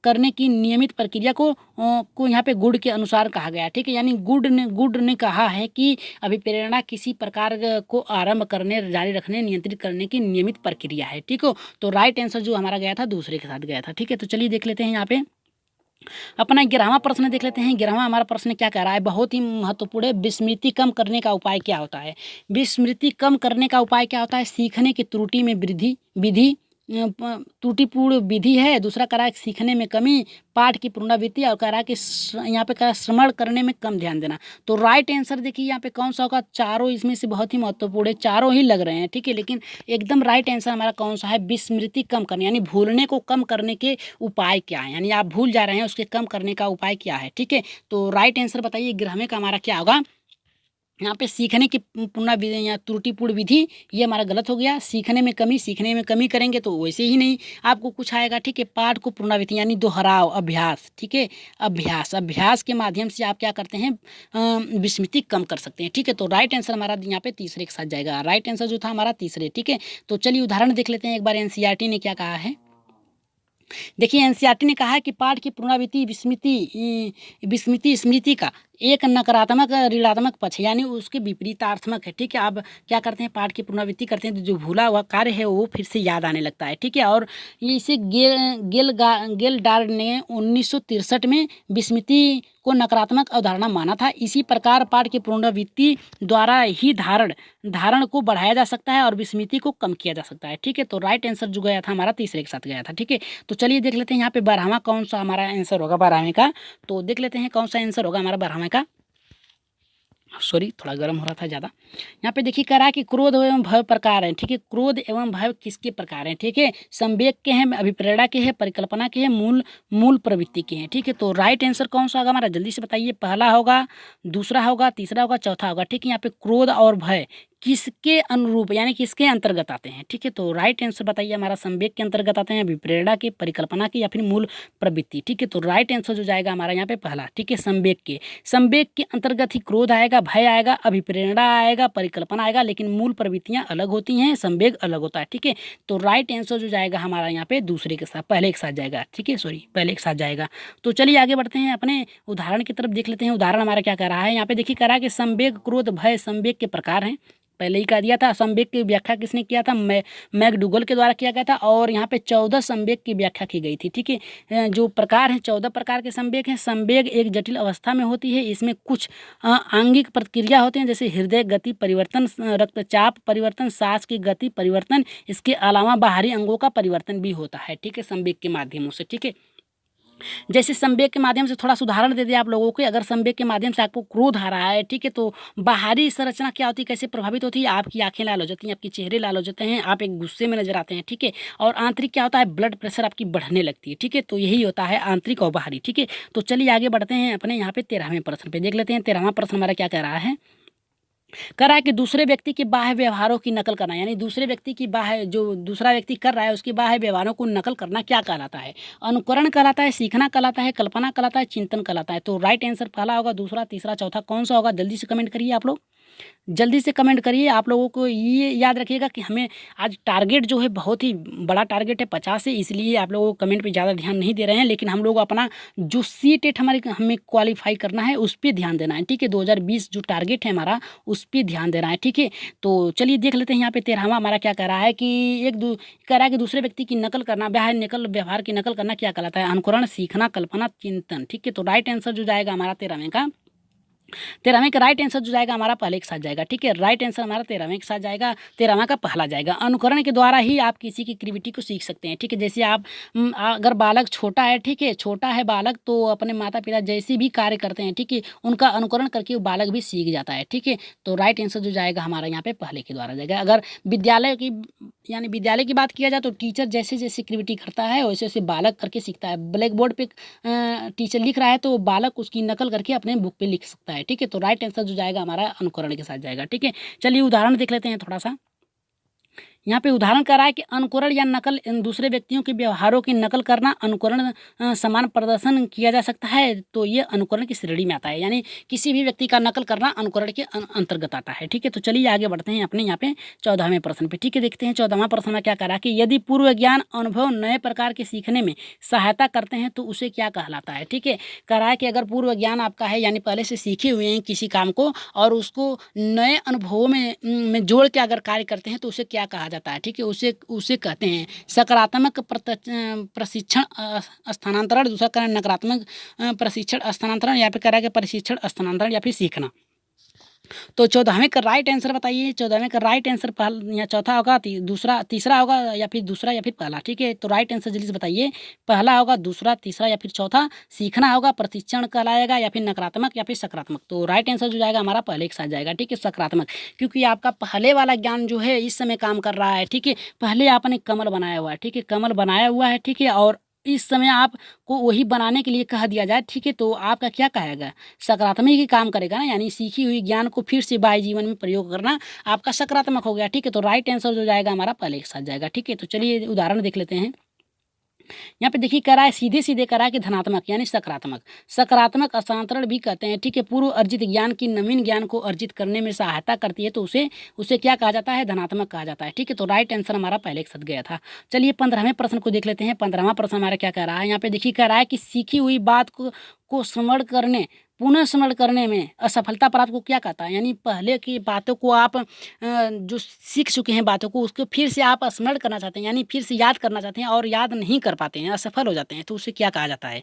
S1: करने की नियमित प्रक्रिया को यहाँ पे गुड के अनुसार कहा गया है। ठीक है, यानी गुड ने कहा है कि अभिप्रेरणा किसी प्रकार को आरंभ करने, जारी रखने, नियंत्रित करने की नियमित प्रक्रिया है। ठीक हो, तो राइट आंसर जो हमारा गया था दूसरे के साथ गया था। ठीक है, तो चलिए देख लेते हैं यहाँ पे अपना 11वां प्रश्न देख लेते हैं। 11वां हमारा प्रश्न क्या कह रहा है? बहुत ही महत्वपूर्ण है। विस्मृति कम करने का उपाय क्या होता है? विस्मृति कम करने का उपाय क्या होता है? सीखने की त्रुटि में वृद्धि विधि त्रुटिपूर्ण विधि है। दूसरा कह रहा है सीखने में कमी, पाठ की पुनरावृत्ति, और कह रहा है कि यहाँ पे कह रहा है श्रवण करने में कम ध्यान देना। तो राइट आंसर देखिए यहाँ पे कौन सा होगा? चारों इसमें से बहुत ही महत्वपूर्ण है, चारों ही लग रहे हैं। ठीक है, लेकिन एकदम राइट आंसर हमारा कौन सा है? विस्मृति कम करने, यानी भूलने को कम करने के उपाय क्या है? यानी आप भूल जा रहे हैं, उसके कम करने का उपाय क्या है? ठीक है, तो राइट आंसर बताइए 11वें का हमारा क्या होगा? यहाँ पे सीखने की पुनरावृत्ति या त्रुटिपूर्ण विधि, ये हमारा गलत हो गया। सीखने में कमी करेंगे तो वैसे ही नहीं आपको कुछ आएगा। ठीक है, पाठ को पुनरावृत्ति यानी दोहराव, अभ्यास। ठीक है, अभ्यास के माध्यम से आप क्या करते हैं? विस्मृति कम कर सकते हैं। ठीक है, तो राइट आंसर हमारा यहाँ पे तीसरे के साथ जाएगा। राइट आंसर जो था हमारा तीसरे। ठीक है, तो चलिए उदाहरण देख लेते हैं एक बार। एनसीईआरटी ने क्या कहा है? देखिए एनसीईआरटी ने कहा है कि पाठ की पुनरावृत्ति विस्मृति स्मृति का एक नकारात्मक ऋणात्मक पक्ष है, यानी उसके विपरीतार्थमक है। ठीक है, आप क्या करते हैं? पाठ की पुनरावृत्ति करते हैं तो जो भूला हुआ कार्य है वो फिर से याद आने लगता है। ठीक है, और ये इसे गेलडार्ड ने 1963 में विस्मृति को नकारात्मक अवधारणा माना था। इसी प्रकार पाठ की पुनरावृत्ति द्वारा ही धारण को बढ़ाया जा सकता है और विस्मृति को कम किया जा सकता है। ठीक है, तो राइट आंसर जो गया था हमारा तीसरे के साथ गया था। ठीक है, तो चलिए देख लेते हैं यहाँ पे 12वां कौन सा हमारा आंसर होगा 12वें का। तो देख लेते हैं कौन सा आंसर होगा हमारा 12वें का। सॉरी, थोड़ा गर्म हो रहा था ज़्यादा। यहाँ पे देखिए कह रहा है कि क्रोध एवं भय प्रकार हैं। ठीक है, क्रोध एवं भय किसके प्रकार हैं? ठीक है, संवेग के हैं, अभिप्रेरणा के हैं, परिकल्पना के हैं, मूल प्रवृत्ति के हैं। ठीक है, तो राइट आंसर कौन सा होगा हमारा? जल्दी से बताइए। पहला होगा, दूसरा होगा, तीसरा होगा, चौथा होगा। ठीक है, यहाँ पे क्रोध और भय किसके अनुरूप यानी किसके अंतर्गत आते हैं? ठीक है, तो राइट आंसर बताइए हमारा। संवेग के अंतर्गत आते हैं, अभिप्रेरणा के, परिकल्पना के, या फिर मूल प्रवृत्ति। ठीक है, तो राइट आंसर जो जाएगा हमारा यहाँ पे पहला। ठीक है, संवेग के अंतर्गत ही क्रोध आएगा, भय आएगा, अभिप्रेरणा आएगा, परिकल्पना आएगा, लेकिन मूल प्रवृत्तियां अलग होती हैं, संवेग अलग होता है। ठीक है, तो राइट आंसर जो जाएगा हमारा यहाँ पे दूसरे के साथ, पहले के साथ जाएगा। ठीक है, सॉरी, पहले के साथ जाएगा। तो चलिए आगे बढ़ते हैं, अपने उदाहरण की तरफ देख लेते हैं। उदाहरण हमारा क्या कह रहा है? यहाँ पे देखिए कह रहा है कि संवेग, क्रोध, भय संवेग के प्रकार हैं। पहले ही कह दिया था। संवेग की व्याख्या किसने किया था? मैकडूगल के द्वारा किया गया था, और यहाँ पे 14 संवेग की व्याख्या की गई थी। ठीक है, जो प्रकार हैं 14 प्रकार के संवेग हैं। संवेग एक जटिल अवस्था में होती है, इसमें कुछ आंगिक प्रतिक्रिया होते हैं, जैसे हृदय गति परिवर्तन, रक्तचाप परिवर्तन, सांस की गति परिवर्तन। इसके अलावा बाहरी अंगों का परिवर्तन भी होता है। ठीक है, संवेग के माध्यमों से। ठीक है, जैसे संवेग के माध्यम से थोड़ा सा उदाहरण दे दिया आप लोगों को। अगर संवेग के माध्यम से आपको क्रोध आ रहा है, ठीक है, तो बाहरी संरचना क्या होती है, कैसे प्रभावित होती है? आपकी आंखें लाल हो जाती हैं, आपके चेहरे लाल हो जाते हैं, आप एक गुस्से में नजर आते हैं। ठीक है, और आंतरिक क्या होता है? ब्लड प्रेशर आपकी बढ़ने लगती है। ठीक है, तो यही होता है आंतरिक और बाहरी। ठीक है, तो चलिए आगे बढ़ते हैं अपने यहाँ पे 13वें प्रश्न पे देख लेते हैं। 13वां प्रश्न हमारा क्या कह रहा है? कह रहा है कि दूसरे व्यक्ति के बाह्य व्यवहारों की नकल करना, यानी दूसरे व्यक्ति की बाह्य जो दूसरा व्यक्ति कर रहा है उसके बाह्य व्यवहारों को नकल करना क्या कहलाता है? अनुकरण कहलाता है, सीखना कहलाता है, कल्पना कहलाता है, चिंतन कहलाता है। तो राइट आंसर पहला होगा, दूसरा, तीसरा, चौथा कौन सा होगा? जल्दी से कमेंट करिए आप लोग। जल्दी से कमेंट करिए। आप लोगों को ये याद रखिएगा कि हमें आज टारगेट जो है बहुत ही बड़ा टारगेट है 50 से, इसलिए आप लोगों को कमेंट पे ज़्यादा ध्यान नहीं दे रहे हैं, लेकिन हम लोग अपना जो सी-टेट हमें क्वालिफाई करना है उस पे ध्यान देना है, ठीक है। 2020 जो टारगेट है हमारा उस पे ध्यान देना है, ठीक है। तो चलिए देख लेते हैं यहाँ पे 13वां हमारा क्या कह रहा है कि कह रहा है कि दूसरे व्यक्ति की नकल करना, व्यवहार की नकल करना क्या कहलाता है? अनुकरण, सीखना, कल्पना, चिंतन, ठीक है। तो राइट आंसर जो जाएगा हमारा 13वें का राइट आंसर जो जाएगा हमारा पहले के साथ जाएगा, ठीक है। राइट आंसर हमारा 13वें के साथ जाएगा, 13वां का पहला जाएगा। अनुकरण के द्वारा ही आप किसी की क्रिएटिविटी को सीख सकते हैं, ठीक है। जैसे आप अगर बालक छोटा है, ठीक है, छोटा है बालक, तो अपने माता पिता जैसे भी कार्य करते हैं, ठीक है, उनका अनुकरण करके वो बालक भी सीख जाता है, ठीक है। तो राइट आंसर जो जाएगा हमारा यहाँ पे पहले के द्वारा जाएगा। अगर विद्यालय की बात किया जाए तो टीचर जैसे जैसे क्रिएटिविटी करता है वैसे वैसे बालक करके सीखता है। ब्लैक बोर्ड पे टीचर लिख रहा है तो बालक उसकी नकल करके अपने बुक पे लिख सकता है, ठीक है। तो राइट आंसर जो जाएगा हमारा अनुकरण के साथ जाएगा, ठीक है। चलिए उदाहरण देख लेते हैं थोड़ा सा। यहाँ पे उदाहरण कर रहा है कि अनुकरण या नकल इन दूसरे व्यक्तियों के व्यवहारों की नकल करना, अनुकरण समान प्रदर्शन किया जा सकता है, तो ये अनुकरण की श्रेणी में आता है। यानी किसी भी व्यक्ति का नकल करना अनुकरण के अंतर्गत आता है, ठीक है। तो चलिए आगे बढ़ते हैं अपने यहाँ पे 14वें प्रश्न पे, ठीक है। देखते हैं 14वां प्रश्न में क्या कह रहा है कि यदि पूर्व ज्ञान अनुभव नए प्रकार के सीखने में सहायता करते हैं तो उसे क्या कहलाता है, ठीक है। कह रहा है कि अगर पूर्व ज्ञान आपका है, यानी पहले से सीखे हुए हैं किसी काम को और उसको नए अनुभवों में जोड़ के अगर कार्य करते हैं तो उसे क्या कहा जाता है, ठीक है। उसे कहते हैं सकारात्मक प्रशिक्षण स्थानांतरण, दूसरा कह रहा है नकारात्मक प्रशिक्षण स्थानांतरण, या फिर कह रहा है कि प्रशिक्षण स्थानांतरण या फिर सीखना। तो 14वें का राइट आंसर बताइए। 14वें का राइट आंसर या चौथा होगा, तीसरा होगा, या फिर दूसरा या फिर पहला, ठीक है। तो राइट आंसर जल्दी से बताइए। पहला होगा, दूसरा, तीसरा या फिर चौथा? सीखना होगा, प्रशिक्षण कहलाएगा, या फिर नकारात्मक या फिर सकारात्मक? तो राइट आंसर जो जाएगा हमारा पहले के साथ जाएगा, ठीक है, सकारात्मक। क्योंकि आपका पहले वाला ज्ञान जो है इस समय काम कर रहा है, ठीक है। पहले आपने कमल बनाया हुआ है, ठीक है, कमल बनाया हुआ है, ठीक है, और इस समय आपको वही बनाने के लिए कह दिया जाए, ठीक है, तो आपका क्या कहेगा? सकारात्मक ही काम करेगा ना, यानी सीखी हुई ज्ञान को फिर से बाह्य जीवन में प्रयोग करना आपका सकारात्मक हो गया, ठीक है। तो राइट आंसर जो जाएगा हमारा पहले के साथ जाएगा, ठीक है। तो चलिए उदाहरण देख लेते हैं। यहाँ पे देखिए कह रहा है, सीधे सीधे कह रहा है कि धनात्मक यानी सकारात्मक हस्तांतरण भी कहते हैं, ठीक है। पूर्व अर्जित ज्ञान की नवीन ज्ञान को अर्जित करने में सहायता करती है, तो उसे क्या कहा जाता है? धनात्मक कहा जाता है, ठीक है। तो राइट आंसर हमारा पहले के साथ गया था। चलिए 15वें प्रश्न को देख लेते हैं। 15वां प्रश्न हमारा क्या कह रहा है? यहाँ पे देखिए कह रहा है कि सीखी हुई बात को पुनः स्मरण करने में असफलता प्राप्त को क्या कहता है? यानी पहले की बातों को आप जो सीख चुके हैं बातों को, उसको फिर से आप स्मरण करना चाहते हैं, यानी फिर से याद करना चाहते हैं और याद नहीं कर पाते हैं, असफल हो जाते हैं, तो उसे क्या कहा जाता है?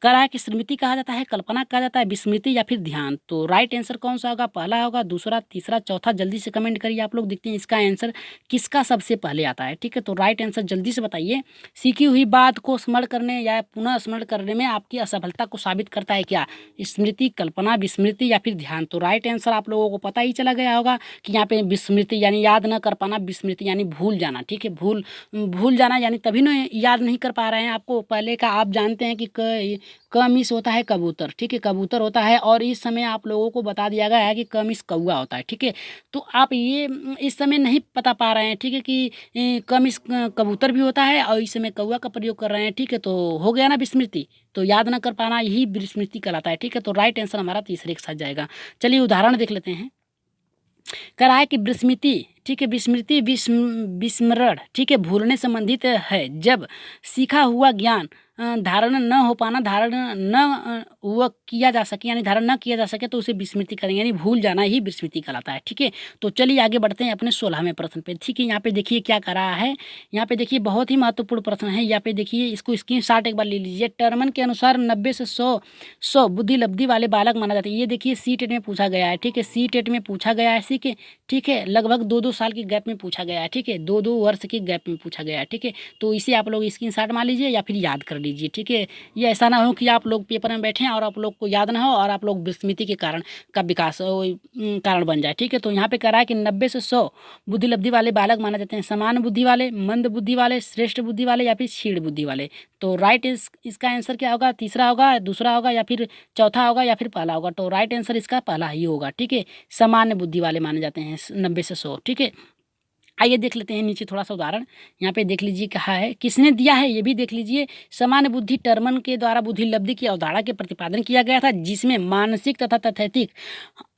S1: कह रहा है कि स्मृति कहा जाता है, कल्पना कहा जाता है, विस्मृति या फिर ध्यान। तो राइट आंसर कौन सा होगा? पहला होगा, दूसरा, तीसरा, चौथा? जल्दी से कमेंट करिए आप लोग, देखते हैं इसका आंसर किसका सबसे पहले आता है, ठीक है। तो राइट आंसर जल्दी से बताइए। सीखी हुई बात को स्मरण करने या पुनः स्मरण करने में आपकी असफलता को साबित करता है क्या? स्मृति, कल्पना, विस्मृति या फिर ध्यान? तो राइट आंसर आप लोगों को पता ही चला गया होगा कि यहाँ पे विस्मृति यानी याद न कर पाना, विस्मृति यानी भूल जाना, ठीक है। भूल जाना यानी तभी न याद नहीं कर पा रहे हैं। आपको पहले का आप जानते हैं कि क मिस होता है कबूतर, ठीक है, कबूतर होता है, और इस समय आप लोगों को बता दिया गया है कि क मिस कौआ होता है, ठीक है। तो आप ये इस समय नहीं बता पा रहे हैं, ठीक है, कि क मिस कबूतर भी होता है और इस समय कौआ का प्रयोग कर रहे हैं, ठीक है। तो हो गया ना विस्मृति, तो याद ना कर पाना यही विस्मृति कहलाता है, ठीक है। तो राइट आंसर हमारा तीसरे के साथ जाएगा। चलिए उदाहरण देख लेते हैं। कह रहा है कि विस्मृति, ठीक है, विस्मरण, ठीक है, भूलने संबंधित है। जब सीखा हुआ ज्ञान धारण न हो पाना, धारण न वो किया जा सके, यानी धारण न किया जा सके, तो उसे विस्मृति करेंगे, यानी भूल जाना ही विस्मृति कहलाता है, ठीक है। तो चलिए आगे बढ़ते हैं अपने 16वें प्रश्न पे, ठीक है। यहाँ पे देखिए क्या कर रहा है। यहाँ पे देखिए बहुत ही महत्वपूर्ण प्रश्न है। यहाँ पे देखिए, इसको स्क्रीनशॉट एक बार ले लीजिए। टर्मन के अनुसार 90 से 100 बुद्धि लब्धि वाले बालक माना जाता है। ये देखिए सी-टेट में पूछा गया है, ठीक है, सी-टेट में पूछा गया है, ठीक है, लगभग 2-2 साल के गैप में पूछा गया है, ठीक है, 2-2 वर्ष के गैप में पूछा गया है, ठीक है। तो इसे आप लोग स्क्रीनशॉट मार लीजिए या फिर याद कर लीजिए, ठीक है। ये ऐसा ना हो कि आप लोग पेपर में बैठें और आप लोग को याद ना हो और आप लोग विस्मृति के कारण का विकास कारण बन जाए, ठीक है। तो यहाँ पे कह रहा है कि 90 से 100 बुद्धि लब्धि वाले बालक माने जाते हैं। समान बुद्धि वाले, मंद बुद्धि वाले, श्रेष्ठ बुद्धि वाले या फिर क्षीण बुद्धि वाले? तो राइट इसका आंसर क्या होगा? तीसरा होगा, दूसरा होगा या फिर चौथा होगा या फिर पहला होगा? तो राइट आंसर इसका पहला ही होगा, ठीक है। सामान्य बुद्धि वाले माने जाते हैं 90 से 100, ठीक है। आइए देख लेते हैं नीचे थोड़ा सा उदाहरण। यहाँ पे देख लीजिए कहा है, किसने दिया है ये भी देख लीजिए। सामान्य बुद्धि टर्मन के द्वारा बुद्धि लब्धि की अवधारणा के प्रतिपादन किया गया था, जिसमें मानसिक तथा तथैतिक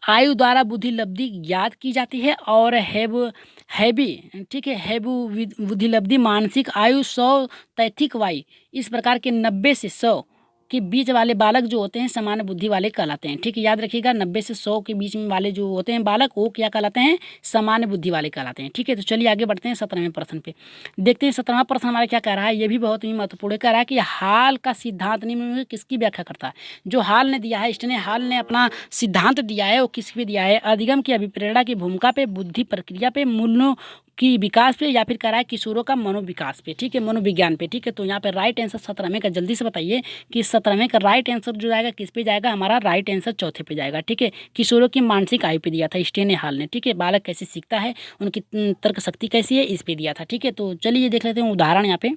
S1: आयु द्वारा बुद्धि लब्धि ज्ञात की जाती है। और हैबी, ठीक है, हैबु बुद्धि लब्धि मानसिक आयु 100 तैथिक वायु, इस प्रकार के 90 से 100 के बीच वाले बालक जो होते हैं सामान्य बुद्धि वाले कहलाते हैं। ठीक है, याद रखिएगा 90 से 100 के बीच में वाले जो होते हैं बालक, वो क्या कहलाते हैं, सामान्य बुद्धि वाले कहलाते हैं। ठीक है, तो चलिए आगे बढ़ते हैं 17वें प्रश्न पे। देखते हैं 17वां प्रश्न हमारा क्या कह रहा है, ये भी बहुत ही महत्वपूर्ण है। कह रहा है कि हाल का सिद्धांत निम्न में किसकी व्याख्या करता है। जो हाल ने दिया है, इसने हाल ने अपना सिद्धांत दिया है, वो किस पे दिया है, अधिगम की अभिप्रेरणा की भूमिका पे, बुद्धि प्रक्रिया पे, मूल्यों की विकास पे, या फिर कह रहा है किशोरों का मनोविकास पे। ठीक है, मनोविज्ञान पे। ठीक है, तो यहाँ पे राइट आंसर 17वें का जल्दी से बताइए कि 17वें का राइट आंसर जो जाएगा किस पे जाएगा, हमारा राइट आंसर चौथे पे जाएगा। ठीक है, किशोरों की मानसिक आयु पे दिया था स्टेने हाल ने। ठीक है, बालक कैसे सीखता है, उनकी तर्क शक्ति कैसी है, इस पे दिया था। ठीक है, तो चलिए देख लेते हैं उदाहरण। यहाँ पे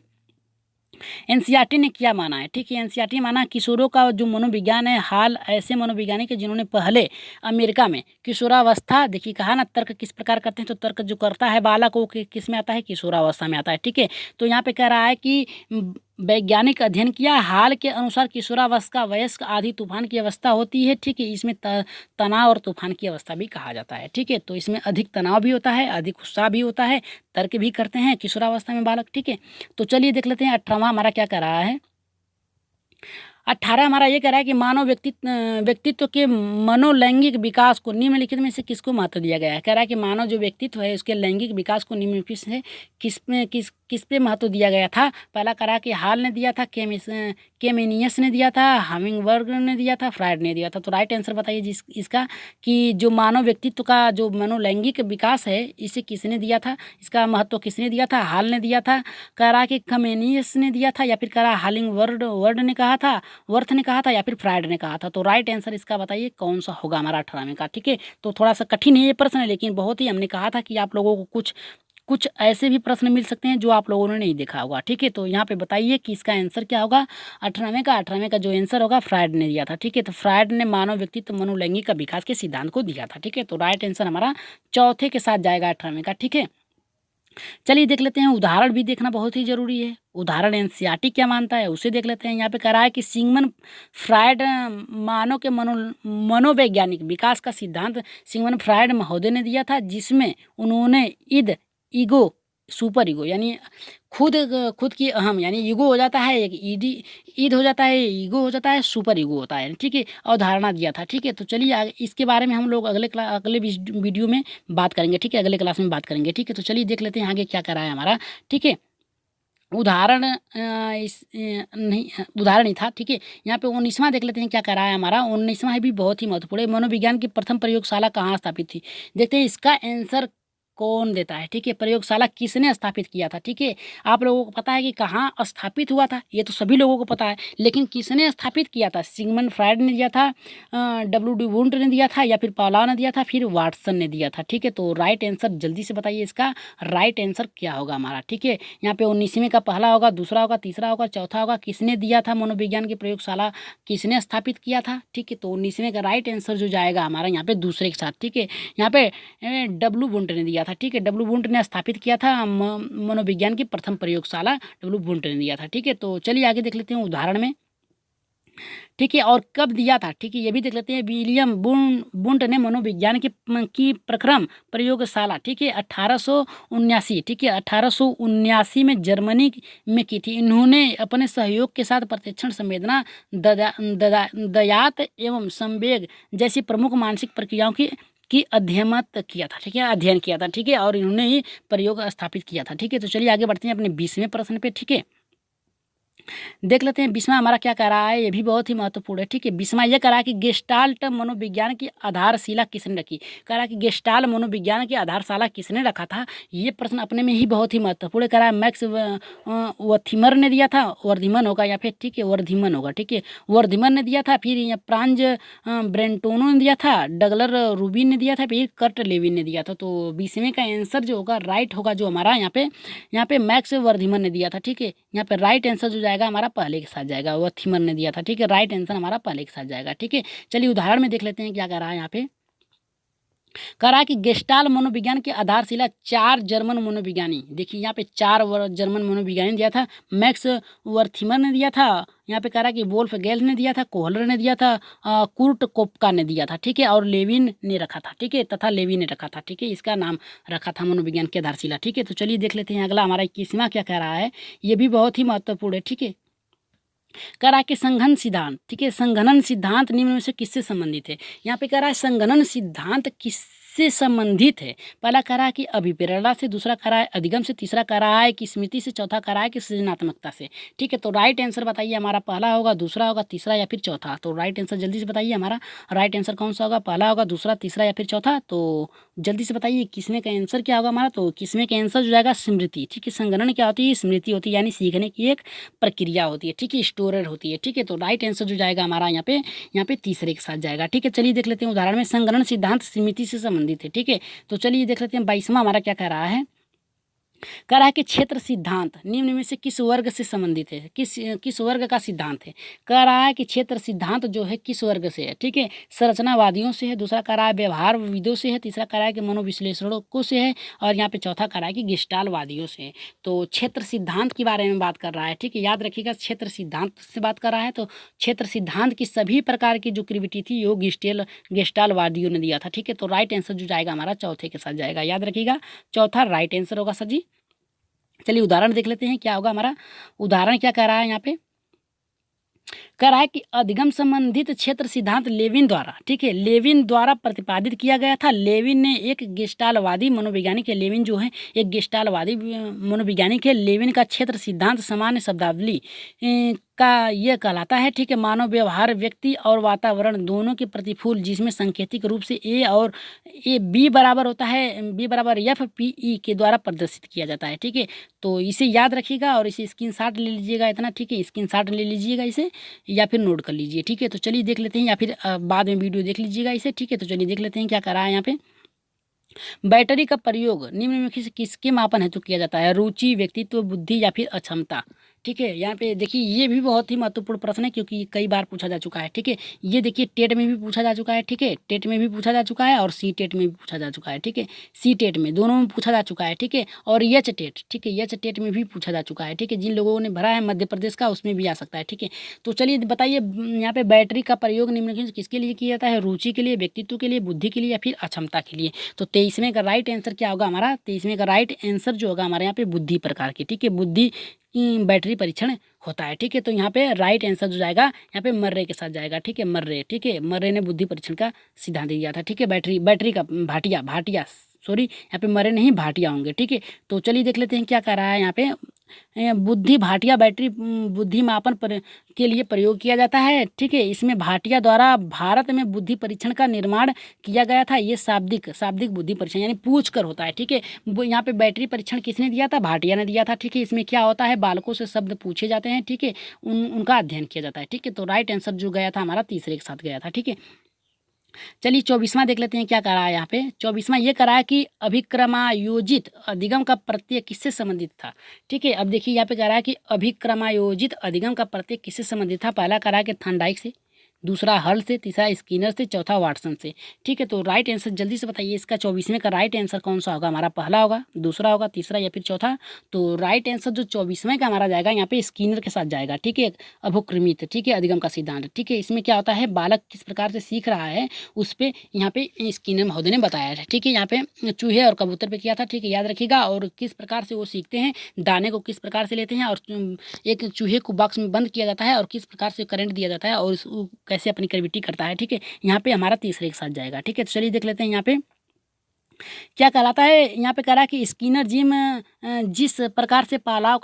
S1: एनसीईआरटी ने क्या माना है। ठीक है, एनसीईआरटी माना किशोरों का जो मनोविज्ञान है, हाल ऐसे मनोवैज्ञानिक है जिन्होंने पहले अमेरिका में किशोरावस्था, देखिए कहा ना तर्क किस प्रकार करते हैं, तो तर्क जो करता है बालक वो किस में आता है, किशोरावस्था में आता है। ठीक है, तो यहाँ पे कह रहा है कि वैज्ञानिक अध्ययन किया, हाल के अनुसार किशोरावस्था वयस्क आधी तूफान की अवस्था होती है। ठीक है, इसमें तनाव और तूफान की अवस्था भी कहा जाता है। ठीक है, तो इसमें अधिक तनाव भी होता है, अधिक उत्साह भी होता है, तर्क भी करते हैं किशोरावस्था में बालक। ठीक है, तो चलिए देख लेते हैं 18वां हमारा क्या कर रहा है। 18 हमारा ये कह रहा है कि मानव व्यक्तित्व के मनोलैंगिक विकास को निम्नलिखित में से किसको महत्व दिया गया है। कह रहा है कि मानव जो व्यक्तित्व है उसके लैंगिक विकास को निम्नलिखित से किस पे महत्व दिया गया था। पहला कह रहा कि हाल ने दिया था, केमेनियस ने दिया था, हमिंगबर्ग ने दिया था, फ्रायड ने दिया था। तो राइट आंसर बताइए इसका कि जो मानव व्यक्तित्व का जो मनोलैंगिक विकास है इसे किसने दिया था, इसका महत्व किसने दिया था, हाल ने दिया था, कह रहा कि कमेनियस ने दिया था, या फिर कह रहा हालिंगवर्ड ने कहा था, वर्थ ने कहा था, या फिर फ्रायड ने कहा था। तो राइट आंसर इसका बताइए कौन सा होगा हमारा 18वें का। ठीक है, तो थोड़ा सा कठिन है ये प्रश्न, लेकिन बहुत ही, हमने कहा था कि आप लोगों को कुछ कुछ ऐसे भी प्रश्न मिल सकते हैं जो आप लोगों ने नहीं देखा होगा। ठीक है, तो यहाँ पे बताइए कि इसका आंसर क्या होगा 18वें का जो आंसर होगा फ्रायड ने दिया था। ठीक है, तो फ्रायड ने मानव व्यक्तित्व मनोलैंगिक का विकास के सिद्धांत को दिया था। ठीक है, तो राइट आंसर हमारा चौथे के साथ जाएगा 18वें का। ठीक है, चलिए देख लेते हैं, उदाहरण भी देखना बहुत ही जरूरी है। उदाहरण एनसीईआरटी क्या मानता है उसे देख लेते हैं। यहाँ पे कह रहा है कि सिगमंड फ्रायड मानव के मनोवैज्ञानिक विकास का सिद्धांत सिगमंड फ्रायड महोदय ने दिया था, जिसमें उन्होंने ईगो, सुपर ईगो यानी खुद खुद की अहम, यानी ईगो हो जाता है एक ईद हो जाता है, ईगो हो जाता है, सुपर ईगो होता है। ठीक है, अवधारणा दिया था। ठीक है, तो चलिए इसके बारे में हम लोग अगले वीडियो में बात करेंगे। ठीक है, अगले क्लास में बात करेंगे। ठीक है, तो चलिए देख लेते हैं आगे क्या कर रहा है हमारा। ठीक है, उदाहरण उदाहरण ही था। ठीक है, यहाँ पे 19वां देख लेते हैं क्या कर रहा है हमारा। 19वां है भी बहुत ही महत्वपूर्ण है। मनोविज्ञान की प्रथम प्रयोगशाला कहाँ स्थापित थी। देखते हैं इसका आंसर कौन देता है। ठीक है, प्रयोगशाला किसने स्थापित किया था। ठीक है, आप लोगों को पता है कि कहाँ स्थापित हुआ था, ये तो सभी लोगों को पता है, लेकिन किसने स्थापित किया था। सिगमंड फ्रायड ने दिया था, डब्ल्यू वुंट ने दिया था, या फिर पावलोव ने दिया था, फिर वाटसन ने दिया था। ठीक है, तो राइट आंसर जल्दी से बताइए इसका राइट आंसर क्या होगा हमारा। ठीक है, यहाँ पे 19वें का पहला होगा, दूसरा होगा, तीसरा होगा, चौथा होगा। किसने दिया था मनोविज्ञान की प्रयोगशाला, किसने स्थापित किया था। ठीक है, तो 19वें का राइट आंसर जो जाएगा हमारा यहाँ पे दूसरे के साथ। ठीक है, यहाँ पे डब्ल्यू वुंट ने दिया था। ठीक है, डब्ल्यू वुंट ने स्थापित किया था मनोविज्ञान की प्रथम प्रयोगशाला, डब्ल्यू वुंट ने दिया था। ठीक है, तो चलिए आगे देख लेते हैं उदाहरण में। ठीक है, और कब दिया था। ठीक है, ये भी देख लेते हैं। विलियम बुंट ने मनोविज्ञान की प्रक्रम प्रयोगशाला, ठीक है, 1879, ठीक है, 1879 में जर्मनी में की थी। इन्होंने अपने सहयोग के साथ प्रत्यक्षण, संवेदना, दयात एवं संवेग जैसी प्रमुख मानसिक प्रक्रियाओं की अध्ययन किया था। ठीक है, अध्ययन किया था। ठीक है, और इन्होंने ही प्रयोग स्थापित किया था। ठीक है, तो चलिए आगे बढ़ते हैं अपने 20वें प्रश्न पे। ठीक है, देख लेते हैं 20वां हमारा क्या कह रहा है, ये भी बहुत ही महत्वपूर्ण है। ठीक है, 20वां ये कह रहा है कि गेस्टाल्ट मनोविज्ञान की आधारशिला किसने रखी। कह रहा है कि गेस्टाल्ट मनोविज्ञान की आधारशिला किसने रखा था। ये प्रश्न अपने में ही बहुत ही महत्वपूर्ण है। कह रहा है मैक्स वर्थिमर ने दिया था, वर्धिमन होगा या फिर, ठीक है, वर्धिमन होगा। ठीक है, वर्धिमन ने दिया था, फिर प्रांज ब्रेंटोनो ने दिया था, डगलर रूबिन ने दिया था, फिर कर्ट लेविन ने दिया था। तो 20वें का आंसर जो होगा राइट होगा जो हमारा यहाँ पे मैक्स वर्धिमन ने दिया था। ठीक है, यहाँ पे राइट आंसर जो जाएगा हमारा पहले के साथ जाएगा, वो थीमन ने दिया था। ठीक है, राइट आंसर हमारा पहले के साथ जाएगा। ठीक है, चलिए उदाहरण में देख लेते हैं क्या कह रहा है यहाँ पे। कह रहा है कि गेस्टाल मनोविज्ञान की आधारशिला 4 जर्मन मनोविज्ञानी, देखिए यहाँ पे 4 जर्मन मनोविज्ञानी दिया था। मैक्स वर्थीमर ने दिया था, यहाँ पे कह रहा है कि वोल्फ गेल ने दिया था, कोहलर ने दिया था, कुर्ट कोपका ने दिया था, ठीक है, और लेविन ने रखा था, ठीक है, तथा लेवी ने रखा था, ठीक है, इसका नाम रखा था मनोविज्ञान की आधारशिला, ठीक है। तो चलिए देख लेते हैं अगला हमारा 21वां क्या कह रहा है, ये भी बहुत ही महत्वपूर्ण है, ठीक है। कह रहा है कि संघनन सिद्धांत, ठीक है, संघनन सिद्धांत निम्न में से किससे संबंधित है। यहाँ पे कह रहा है संघनन सिद्धांत किससे संबंधित है। पहला कह रहा है कि अभिप्रेरणा से, दूसरा कह रहा है अधिगम से, तीसरा कह रहा है कि स्मृति से, चौथा कह रहा है कि सृजनात्मकता से, ठीक है। तो राइट आंसर बताइए हमारा पहला होगा, दूसरा होगा, तीसरा या फिर चौथा। तो राइट आंसर जल्दी से बताइए हमारा राइट आंसर कौन सा होगा, पहला होगा, दूसरा, तीसरा या फिर चौथा। तो जल्दी से बताइए किसमें का आंसर क्या होगा हमारा। तो किसमें का आंसर जो जाएगा स्मृति, ठीक है। संघनन क्या होती है, स्मृति होती है, यानी सीखने की एक प्रक्रिया होती है, ठीक है, स्टोरेज होती है, ठीक है। तो राइट आंसर जो जाएगा हमारा यहाँ पे तीसरे के साथ जाएगा, ठीक है। चलिए देख लेते हैं उदाहरण में संघनन सिद्धांत स्मृति से संबंधित है, ठीक है। तो चलिए देख लेते हैं 22वां हमारा क्या कह रहा है। कह रहा है कि क्षेत्र सिद्धांत निम्न में से किस वर्ग से संबंधित है, किस वर्ग का सिद्धांत है। कह रहा है कि क्षेत्र सिद्धांत जो है किस वर्ग से है, ठीक है, संरचनावादियों से है, दूसरा कह रहा है व्यवहारविदों से है, तीसरा कह रहा है कि मनोविश्लेषकों से है, और यहाँ पे चौथा कह रहा है कि गेस्टालवादियों से है। तो क्षेत्र सिद्धांत के बारे में बात कर रहा है, ठीक है, याद रखिएगा क्षेत्र सिद्धांत से बात कर रहा है। तो क्षेत्र सिद्धांत की सभी प्रकार की जो क्रिएटिविटी थी वो गेस्टालवादियों ने दिया था, ठीक है। तो राइट आंसर जो जाएगा हमारा चौथे के साथ जाएगा, याद रखिएगा चौथा राइट आंसर होगा सर जी। चलिए उदाहरण देख लेते हैं क्या होगा हमारा। उदाहरण क्या कह रहा है यहाँ पे, कह रहा है कि अधिगम संबंधित क्षेत्र सिद्धांत लेविन द्वारा, ठीक है, लेविन द्वारा प्रतिपादित किया गया था। लेविन ने एक गेस्टालवादी मनोवैज्ञानिक है, लेविन जो है एक गेस्टालवादी मनोवैज्ञानिक है। लेविन का क्षेत्र सिद्धांत सामान्य शब्दावली का ये कहलाता है, ठीक है, मानव व्यवहार, व्यक्ति और वातावरण दोनों के प्रतिफूल, जिसमें सांकेतिक रूप से ए और ए बी बराबर होता है, बी बराबर एफ पी ई के द्वारा प्रदर्शित किया जाता है, ठीक है। तो इसे याद रखिएगा और इसे स्क्रीनशॉट ले लीजिएगा, इतना, ठीक है, स्क्रीनशॉट ले लीजिएगा इसे या फिर नोट कर लीजिए, ठीक है। तो चलिए देख लेते हैं, या फिर बाद में वीडियो देख लीजिएगा इसे, ठीक है। तो चलिए देख लेते हैं क्या कर रहा है यहाँ पे। बैटरी का प्रयोग निम्न में किसके मापन हेतु किया जाता है। रुचि, व्यक्तित्व, बुद्धि या फिर अक्षमता, ठीक है। यहाँ पे देखिए ये भी बहुत ही महत्वपूर्ण प्रश्न है क्योंकि कई बार पूछा जा चुका है, ठीक है। ये देखिए टेट में भी पूछा जा चुका है, ठीक है, टेट में भी पूछा जा चुका है और सी टेट में भी पूछा जा चुका है, ठीक है, सी टेट में दोनों में पूछा जा चुका है, ठीक है, और एच टेट, ठीक है, एच टेट में भी पूछा जा चुका है, ठीक है। जिन लोगों ने भरा है मध्य प्रदेश का उसमें भी आ सकता है, ठीक है। तो चलिए बताइए यहाँ पे बैटरी का प्रयोग निम्नलिखित किसके लिए किया जाता है। रुचि के लिए, व्यक्तित्व के लिए, बुद्धि के लिए या फिर अक्षमता के लिए। तो 23वें का राइट आंसर क्या होगा हमारा, 23वें का राइट आंसर जो होगा हमारे यहाँ पे बुद्धि प्रकार की, ठीक है, बुद्धि की बैटरी परीक्षण होता है, ठीक है। तो यहाँ पे राइट आंसर जो जाएगा यहाँ पे मर्रे के साथ जाएगा, ठीक है, मर्रे, ठीक है, मर्रे ने बुद्धि परीक्षण का सिद्धांत दिया था, ठीक है। बैटरी का भाटिया सॉरी यहाँ पे मर्रे नहीं भाटिया होंगे, ठीक है। तो चलिए देख लेते हैं क्या कह रहा है यहाँ पे। बुद्धि भाटिया बैटरी बुद्धि मापन के लिए प्रयोग किया जाता है, ठीक है। इसमें भाटिया द्वारा भारत में बुद्धि परीक्षण का निर्माण किया गया था। ये शाब्दिक बुद्धि परीक्षण यानी पूछ कर होता है, ठीक है। यहाँ पे बैटरी परीक्षण किसने दिया था, भाटिया ने दिया था, ठीक है। इसमें क्या होता है, बालकों से शब्द पूछे जाते हैं, ठीक है, उनका अध्ययन किया जाता है, ठीक है। तो राइट आंसर जो गया था हमारा तीसरे के साथ गया था, ठीक है। चलिए 24वां देख लेते हैं क्या कह रहा है यहाँ पे। 24वां ये कह रहा है कि अभिक्रमायोजित अधिगम का प्रत्यय किससे संबंधित था, ठीक है। अब देखिए यहाँ पे कह रहा है कि अभिक्रमायोजित अधिगम का प्रत्यय किससे संबंधित था। पहला कह रहा है कि थॉर्नडाइक से, दूसरा हल से, तीसरा स्किनर से, चौथा वाटसन से, ठीक है। तो राइट आंसर जल्दी से बताइए इसका 24वें का राइट आंसर कौन सा होगा हमारा, पहला होगा, दूसरा होगा, तीसरा या फिर चौथा। तो राइट आंसर जो 24वें का हमारा जाएगा यहाँ पे स्किनर के साथ जाएगा, ठीक है, अभोक्रमित, ठीक है, अधिगम का सिद्धांत, ठीक है। इसमें क्या होता है, बालक किस प्रकार से सीख रहा है उस पर यहाँ पे स्किनर महोदय ने बताया है, ठीक है। यहाँ पे चूहे और कबूतर पे किया था, ठीक है, याद रखिएगा। और किस प्रकार से वो सीखते हैं, दाने को किस प्रकार से लेते हैं और एक चूहे को बॉक्स में बंद किया जाता है और किस प्रकार से करंट दिया जाता है और कैसे अपनी क्रिएटिविटी करता है, ठीक है। यहाँ पे हमारा तीसरे के साथ जाएगा, ठीक है। तो चलिए देख लेते हैं यहाँ पे क्या कहलाता है। यहाँ पे कह रहा है कि स्किनर जिम जिस प्रकार से पलाव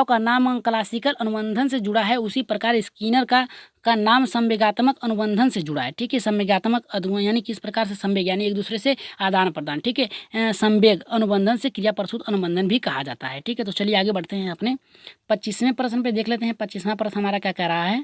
S1: का नाम क्लासिकल अनुबंधन से जुड़ा है उसी प्रकार स्किनर का नाम संवेगात्मक अनुबंधन से जुड़ा है, ठीक है। संवेगात्मक यानी किस प्रकार से संवेग यानी एक दूसरे से आदान प्रदान, ठीक है। संवेग अनुबंधन से क्रिया प्रसूत अनुबंधन भी कहा जाता है, ठीक है। तो चलिए आगे बढ़ते हैं अपने 25वें प्रश्न पे देख लेते हैं। 25वां प्रश्न हमारा क्या कह रहा है।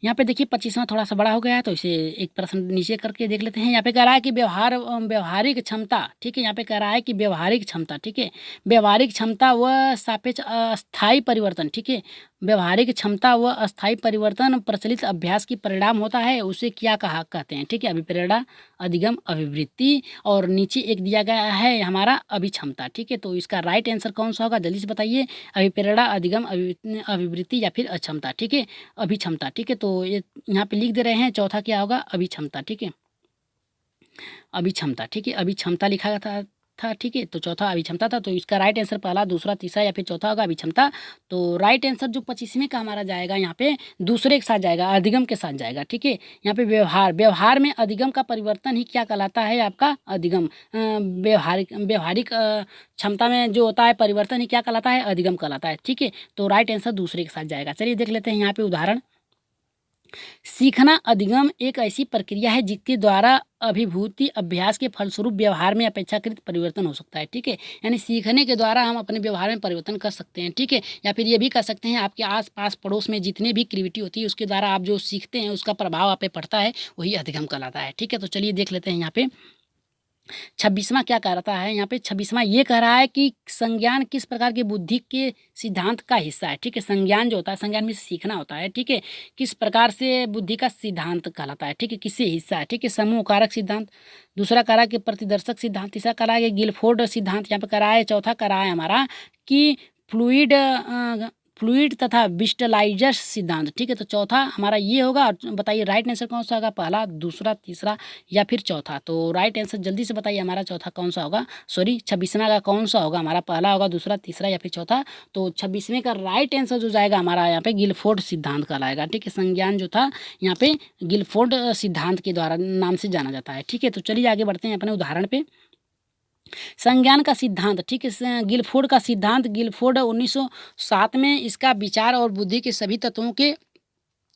S1: यहाँ पे देखिए 25वां थोड़ा सा बड़ा हो गया है, तो इसे एक प्रश्न नीचे करके देख लेते हैं। यहाँ पे कह रहा है कि व्यवहारिक क्षमता, ठीक है, यहाँ पे कह रहा है कि व्यवहारिक क्षमता, ठीक है, व्यवहारिक क्षमता व सापेक्ष अस्थायी परिवर्तन, ठीक है, व्यवहारिक क्षमता व अस्थायी परिवर्तन प्रचलित अभ्यास की परिणाम होता है, उसे क्या कहा कहते हैं, ठीक है, अभिप्रेरणा, अधिगम, अभिवृत्ति, और नीचे एक दिया गया है हमारा अभिक्षमता, ठीक है। तो इसका राइट आंसर कौन सा होगा, जल्दी से बताइए, अभिप्रेरणा, अधिगम, अभिवृत्ति या फिर अक्षमता, ठीक है, अभिक्षमता, ठीक है। तो ये यहाँ पे लिख दे रहे हैं, चौथा क्या होगा, अभिक्षमता, ठीक है, अभिक्षमता, ठीक है, अभिक्षमता लिखा था, ठीक है। तो चौथा अभिक्षमता था, तो इसका राइट आंसर पहला, दूसरा, तीसरा या फिर चौथा होगा अभिक्षमता। तो राइट आंसर जो 25वें का हमारा जाएगा, यहाँ पे दूसरे के साथ जाएगा, अधिगम के साथ जाएगा, ठीक है। यहाँ पे व्यवहार में अधिगम का परिवर्तन ही क्या कहलाता है, आपका अधिगम। व्यवहारिक क्षमता में जो होता है परिवर्तन ही क्या कहलाता है, अधिगम कहलाता है, ठीक है। तो राइट आंसर दूसरे के साथ जाएगा। चलिए देख लेते हैं यहाँ पे उदाहरण। सीखना अधिगम एक ऐसी प्रक्रिया है जिसके द्वारा अभिभूति अभ्यास के फलस्वरूप व्यवहार में अपेक्षाकृत परिवर्तन हो सकता है, ठीक है। यानी सीखने के द्वारा हम अपने व्यवहार में परिवर्तन कर सकते हैं, ठीक है। या फिर ये भी कर सकते हैं, आपके आस पास पड़ोस में जितने भी एक्टिविटी होती है उसके द्वारा आप जो सीखते हैं उसका प्रभाव आप पे पड़ता है, वही अधिगम कहलाता है, ठीक है। तो चलिए देख लेते हैं यहाँ पे 26वां क्या कह रहा है। यहाँ पे 26वां ये कह रहा है कि संज्ञान किस प्रकार की बुद्धि के सिद्धांत का हिस्सा है, ठीक है। संज्ञान जो होता है, संज्ञान में सीखना होता है, ठीक है, किस प्रकार से बुद्धि का सिद्धांत कहलाता है, ठीक है, किससे हिस्सा है, ठीक है। समूह कारक सिद्धांत, दूसरा कह रहा है कि प्रतिदर्शक सिद्धांत, तीसरा कह रहा है कि गिलफोर्ड सिद्धांत यहाँ पे कह रहा है, चौथा कह रहा है हमारा कि फ्लूइड फ्लूइड तथा विस्टलाइजर्स सिद्धांत, ठीक है। तो चौथा हमारा ये होगा। और बताइए राइट आंसर कौन सा होगा, पहला, दूसरा, तीसरा या फिर चौथा। तो राइट आंसर जल्दी से बताइए हमारा चौथा कौन सा होगा, सॉरी 26वां का कौन सा होगा, हमारा पहला होगा, दूसरा, तीसरा या फिर चौथा। तो 26वें का राइट आंसर जो जाएगा हमारा यहाँ पे गिलफोर्ड सिद्धांत कहलाएगा, ठीक है। संज्ञान जो था यहाँ पे गिलफोर्ड सिद्धांत के द्वारा नाम से जाना जाता है, ठीक है। तो चलिए आगे बढ़ते हैं अपने उदाहरण पे। संज्ञान का सिद्धांत, ठीक है, गिलफोर्ड का सिद्धांत, गिलफोर्ड 1907 में इसका विचार और बुद्धि के सभी तत्वों के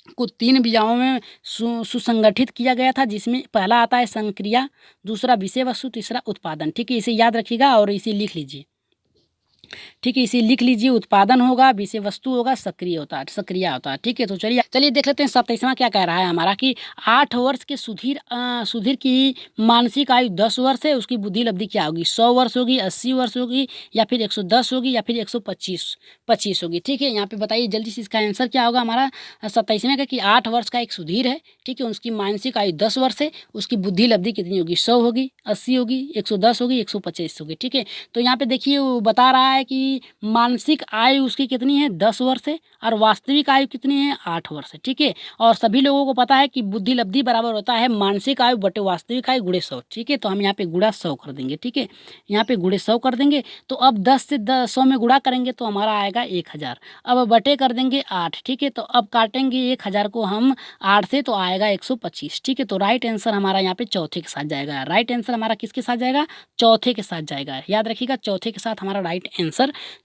S1: को 3 विजाओं में सुसंगठित किया गया था, जिसमें पहला आता है संक्रिया, दूसरा विषय वस्तु, तीसरा उत्पादन, ठीक है। इसे याद रखिएगा और इसे लिख लीजिए, ठीक है, इसे लिख लीजिए। उत्पादन होगा, विषय वस्तु होगा, सक्रिया होता है, ठीक है। तो चलिए देख लेते हैं 27वां क्या कह रहा है हमारा कि 8 वर्ष के सुधीर की मानसिक आयु 10 वर्ष है, उसकी बुद्धि लब्धि क्या होगी, 100 वर्ष होगी, 80 वर्ष होगी या फिर 110 होगी या फिर 125 होगी, ठीक है। यहाँ पे बताइए जल्दी से इसका आंसर क्या होगा हमारा 27वें का कि 8 वर्ष का एक सुधीर है, ठीक है, उसकी मानसिक आयु 10 वर्ष है, उसकी बुद्धि लब्धि कितनी होगी, 100 होगी, 80 होगी, 110 होगी, 125 होगी, ठीक है। तो यहाँ पे देखिए वो बता रहा है कि मानसिक आयु उसकी कितनी है, 10 वर्ष है, और वास्तविक आयु कितनी है, 8 वर्ष है, ठीक है। और सभी लोगों को पता है कि बुद्धि लब्धि बराबर होता है मानसिक आयु बटे वास्तविक आयु गुणे 100, ठीक है। तो हम यहाँ पे गुणा 100 कर देंगे, ठीक है, यहाँ पे गुणे 100 कर देंगे। तो अब 10 से 100 में गुणा करेंगे तो हमारा आएगा 1000, अब बटे कर देंगे 8, ठीक है। तो अब काटेंगे 1000 को हम 8 से, तो आएगा 125, ठीक है। तो राइट आंसर हमारा यहाँ पे चौथे के साथ जाएगा। राइट आंसर हमारा किसके साथ जाएगा, चौथे के साथ जाएगा, याद रखिएगा, चौथे के साथ हमारा राइट आंसर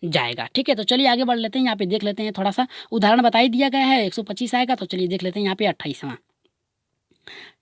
S1: जाएगा, ठीक है। तो चलिए आगे बढ़ लेते हैं। यहाँ पे देख लेते हैं, थोड़ा सा उदाहरण बता ही दिया गया है, 125 आएगा। तो चलिए देख लेते हैं यहाँ पे 28वां,